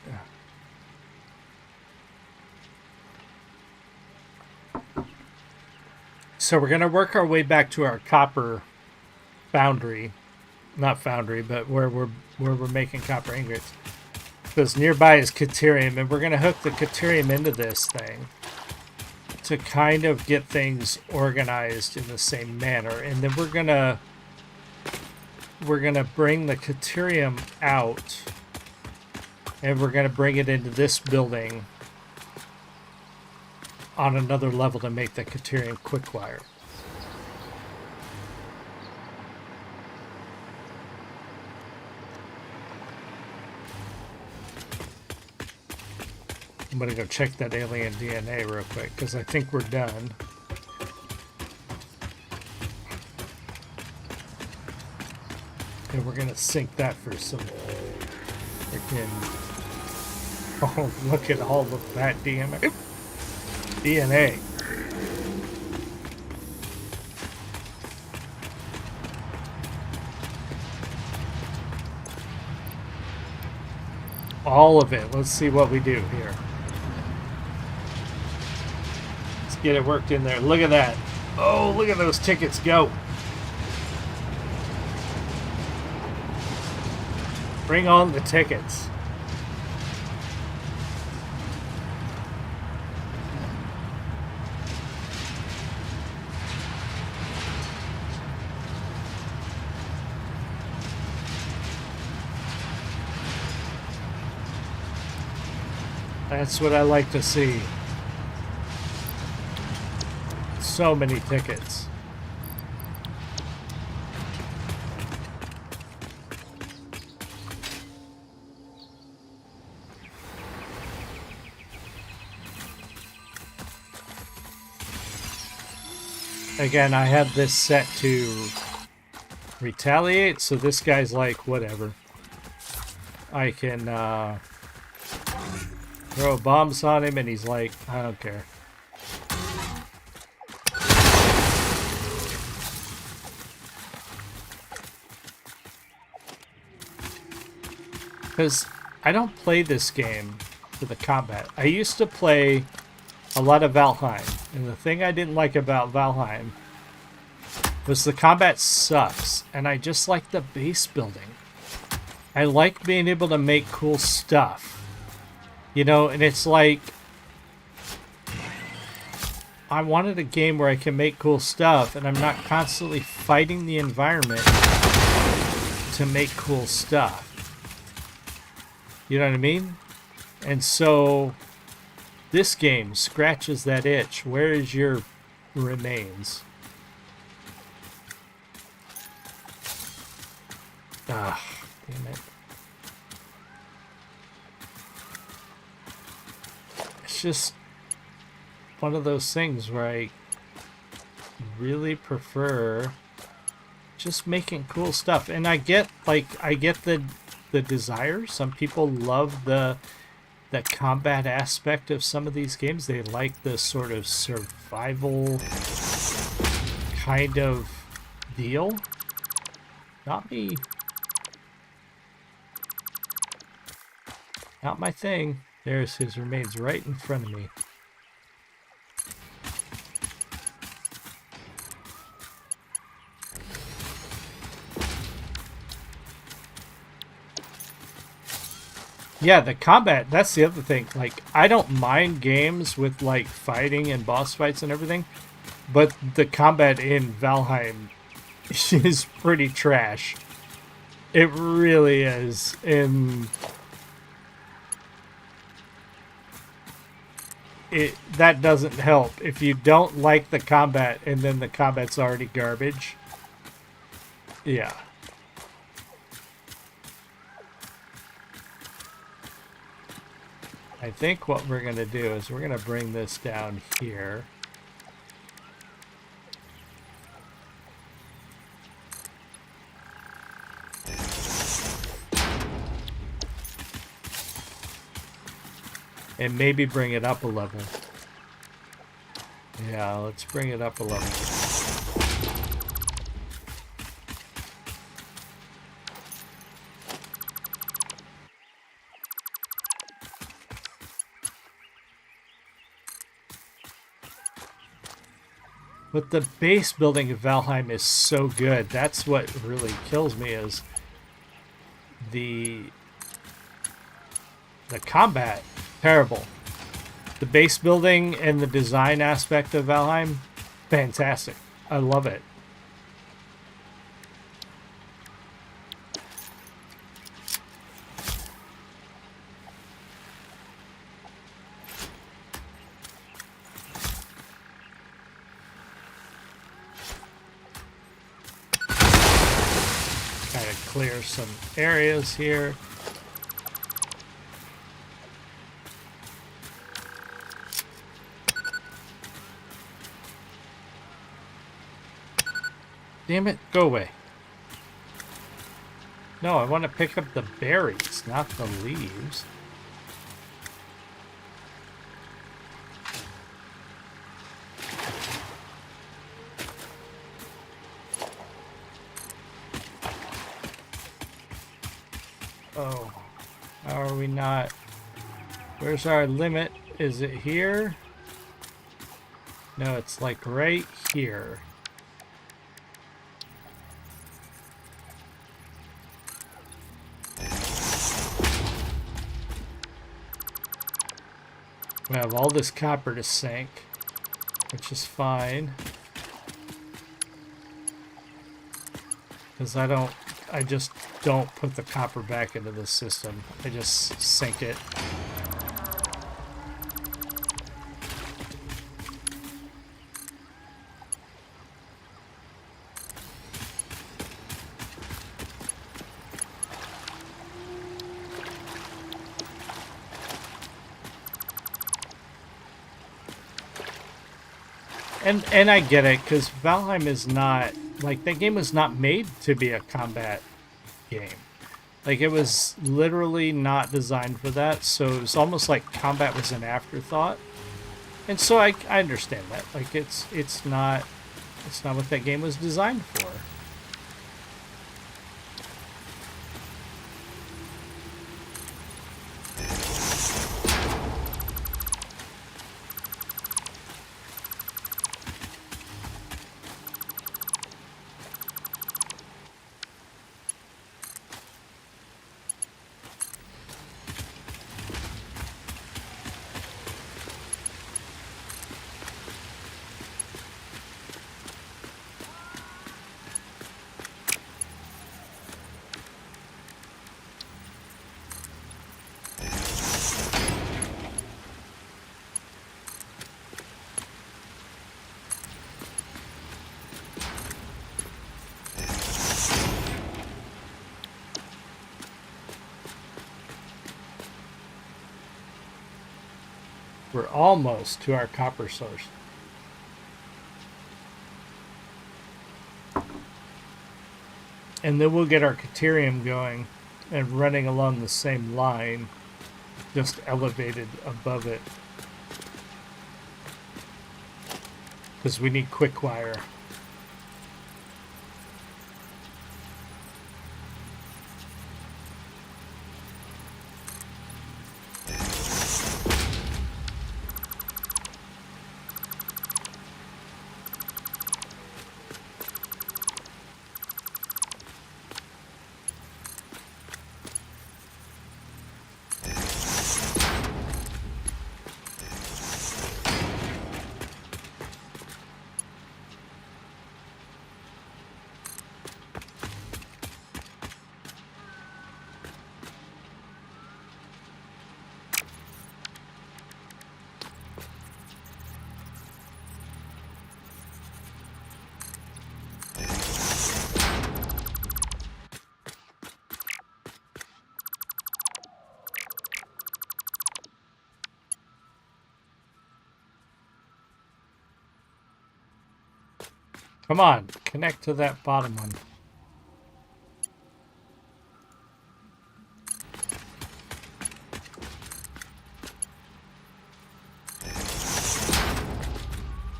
So we're going to work our way back to our copper foundry. Not foundry, but where we're making copper ingots. Because nearby is Caterium, and we're going to hook the Caterium into this thing to kind of get things organized in the same manner. And then we're gonna bring the Caterium out, and we're gonna bring it into this building on another level to make the Caterium quick wire. I'm gonna go check that alien DNA real quick, because I think we're done. And we're gonna sync that for some freaking... Oh, look at all of that DNA. All of it. Let's see what we do here. Get it worked in there. Look at that. Oh, look at those tickets go. Bring on the tickets. That's what I like to see. So many tickets. again, I have this set to retaliate, so this guy's like, whatever. I can throw bombs on him, and he's like, I don't care. Because I don't play this game for the combat. I used to play a lot of Valheim, and the thing I didn't like about Valheim was the combat sucks, and I just like the base building. I like being able to make cool stuff. You know, and it's like, I wanted a game where I can make cool stuff, and I'm not constantly fighting the environment to make cool stuff. You know what I mean? And so this game scratches that itch. Where is your remains? Ah, damn it. It's just one of those things where I really prefer just making cool stuff. And I get the desire. Some people love the combat aspect of some of these games. They like the sort of survival kind of deal. Not me. Not my thing. There's his remains right in front of me. Yeah, the combat, that's the other thing. Like, I don't mind games with, like, fighting and boss fights and everything, but the combat in Valheim is pretty trash. It really is. That doesn't help. If you don't like the combat and then the combat's already garbage. Yeah. I think what we're going to do is we're going to bring this down here. And maybe bring it up a level. Yeah, let's bring it up a level. But the base building of Valheim is so good. That's what really kills me is the combat. Terrible. The base building and the design aspect of Valheim, fantastic. I love it. Kind of clear some areas here. Damn it, go away. No, I want to pick up the berries, not the leaves. Oh, how are we not? Where's our limit? Is it here? No, it's like right here. We have all this copper to sink, which is fine. Because I just don't put the copper back into the system. I just sink it. And I get it, because Valheim is not, like, that game was not made to be a combat game. Like, it was literally not designed for that, so it was almost like combat was an afterthought. And so I understand that. Like, it's not what that game was designed for. We're almost to our copper source. And then we'll get our Caterium going and running along the same line, just elevated above it. Because we need quick wire. Come on, connect to that bottom one.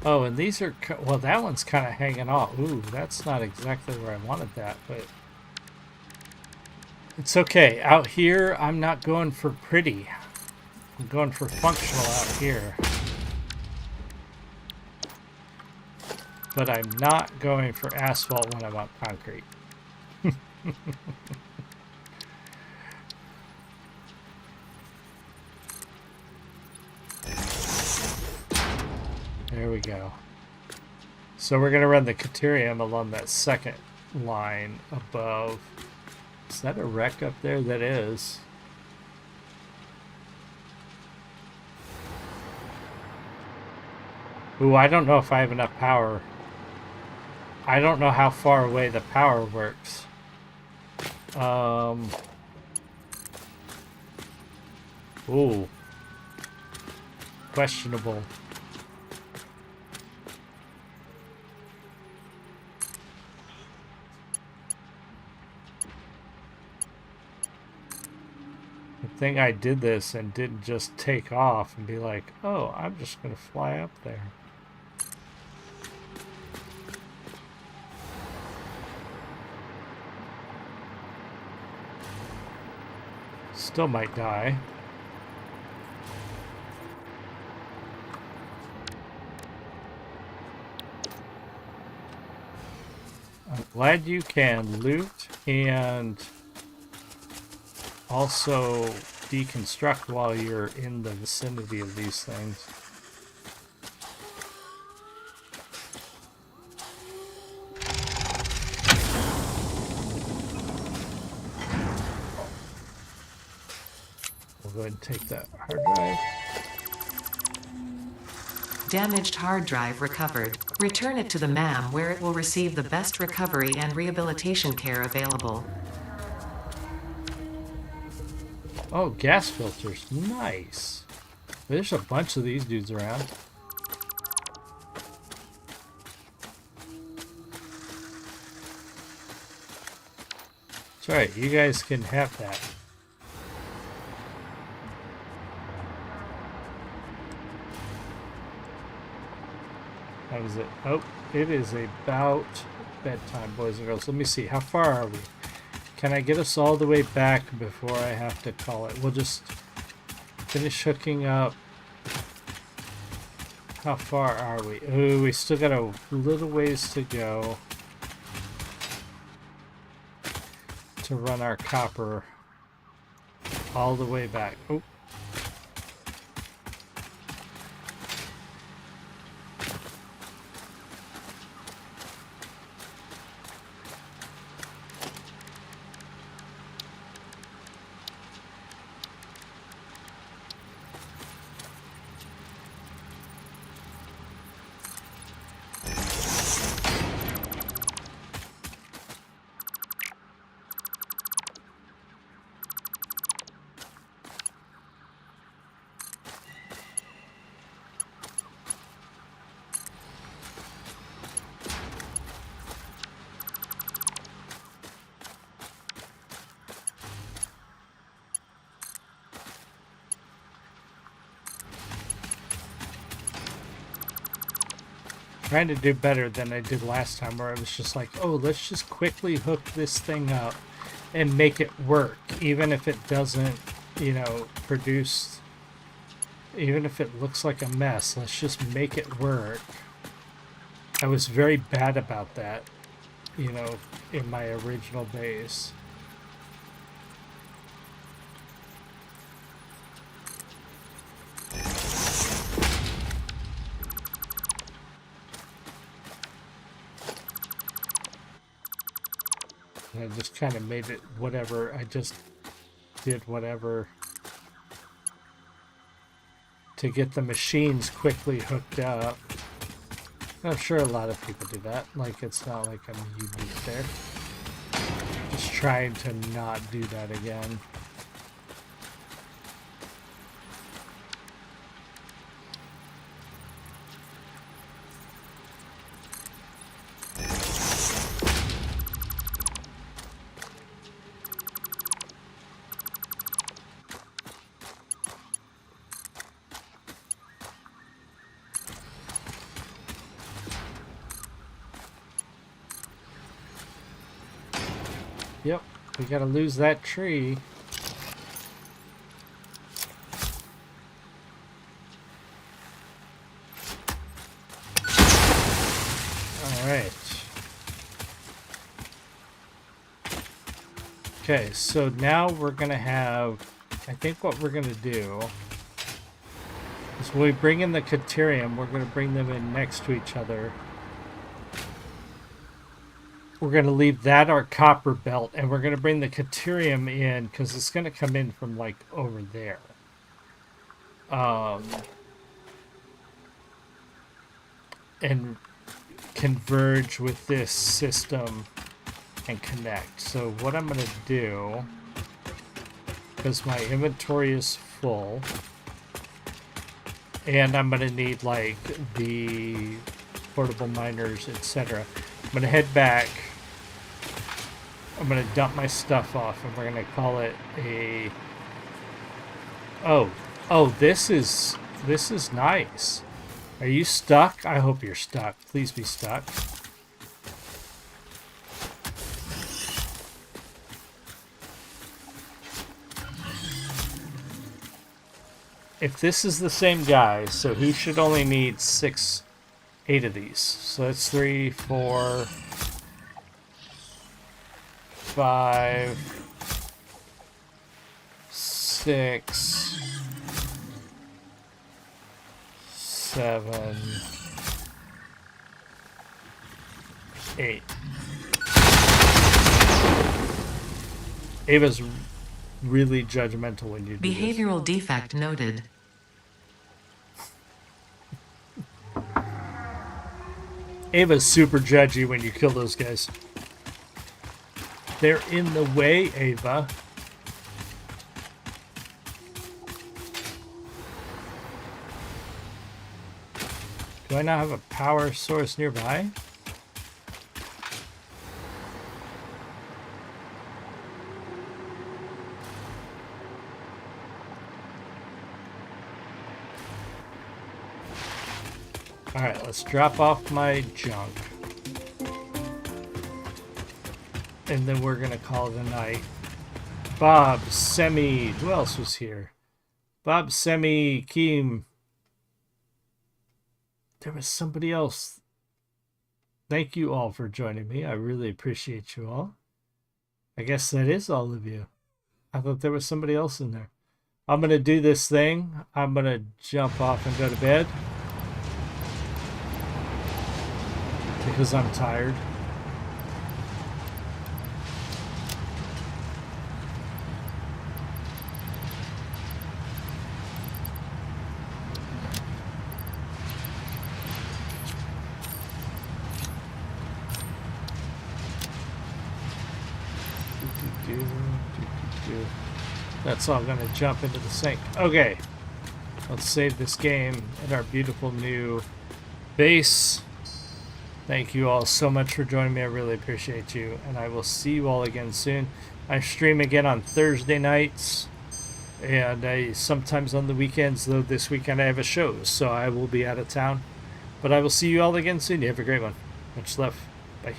Oh, and these are, well, that one's kind of hanging off. Ooh, that's not exactly where I wanted that, but it's okay. Out here, I'm not going for pretty. I'm going for functional out here. But I'm not going for asphalt when I'm on concrete. There we go. So we're going to run the Caterium along that second line above. Is that a wreck up there? That is. Ooh, I don't know if I have enough power. I don't know how far away the power works. Ooh. Questionable. Good thing I did this and didn't just take off and be like, oh, I'm just going to fly up there. Still might die. I'm glad you can loot and also deconstruct while you're in the vicinity of these things. We'll go ahead and take that hard drive. Damaged hard drive recovered. Return it to the MAM where it will receive the best recovery and rehabilitation care available. Oh, gas filters. Nice. There's a bunch of these dudes around. It's alright, you guys can have that. How is it? Oh, it is about bedtime, boys and girls. Let me see. How far are we? Can I get us all the way back before I have to call it? We'll just finish hooking up. How far are we? Ooh, we still got a little ways to go to run our copper all the way back. Oh. Trying to do better than I did last time, where I was just like, oh, let's just quickly hook this thing up and make it work, even if it doesn't, you know, produce, even if it looks like a mess, let's just make it work. I was very bad about that, you know, in my original base. I just kind of made it whatever. I just did whatever to get the machines quickly hooked up. I'm sure a lot of people do that. Like, it's not like I'm unique there. Just trying to not do that again. Yep, we gotta lose that tree. Alright. Okay, so now we're gonna have, I think what we're gonna do is when we bring in the Caterium, we're gonna bring them in next to each other. We're going to leave that our copper belt, and we're going to bring the Caterium in because it's going to come in from like over there. And converge with this system and connect. So what I'm going to do, because my inventory is full, and I'm going to need like the portable miners, etc. I'm going to head back. I'm going to dump my stuff off, and we're going to call it a... Oh, this is nice. Are you stuck? I hope you're stuck. Please be stuck. If this is the same guy, so he should only need 8 of these. So that's 3, 4... 5, 6, 7, 8. Ava's really judgmental when you do Behavioral defect noted. Ava's super judgy when you kill those guys. They're in the way, Ava. Do I not have a power source nearby? Alright, let's drop off my junk. And then we're gonna call it a night. Bob, Semi, who else was here? Bob, Semi, Keem. There was somebody else. Thank you all for joining me. I really appreciate you all. I guess that is all of you. I thought there was somebody else in there. I'm going to do this thing. I'm going to jump off and go to bed. Because I'm tired. That's all. I'm going to jump into the sink. Okay. Let's save this game at our beautiful new base. Thank you all so much for joining me. I really appreciate you. And I will see you all again soon. I stream again on Thursday nights. And sometimes on the weekends, though this weekend I have a show. So I will be out of town. But I will see you all again soon. You have a great one. Much love. Bye.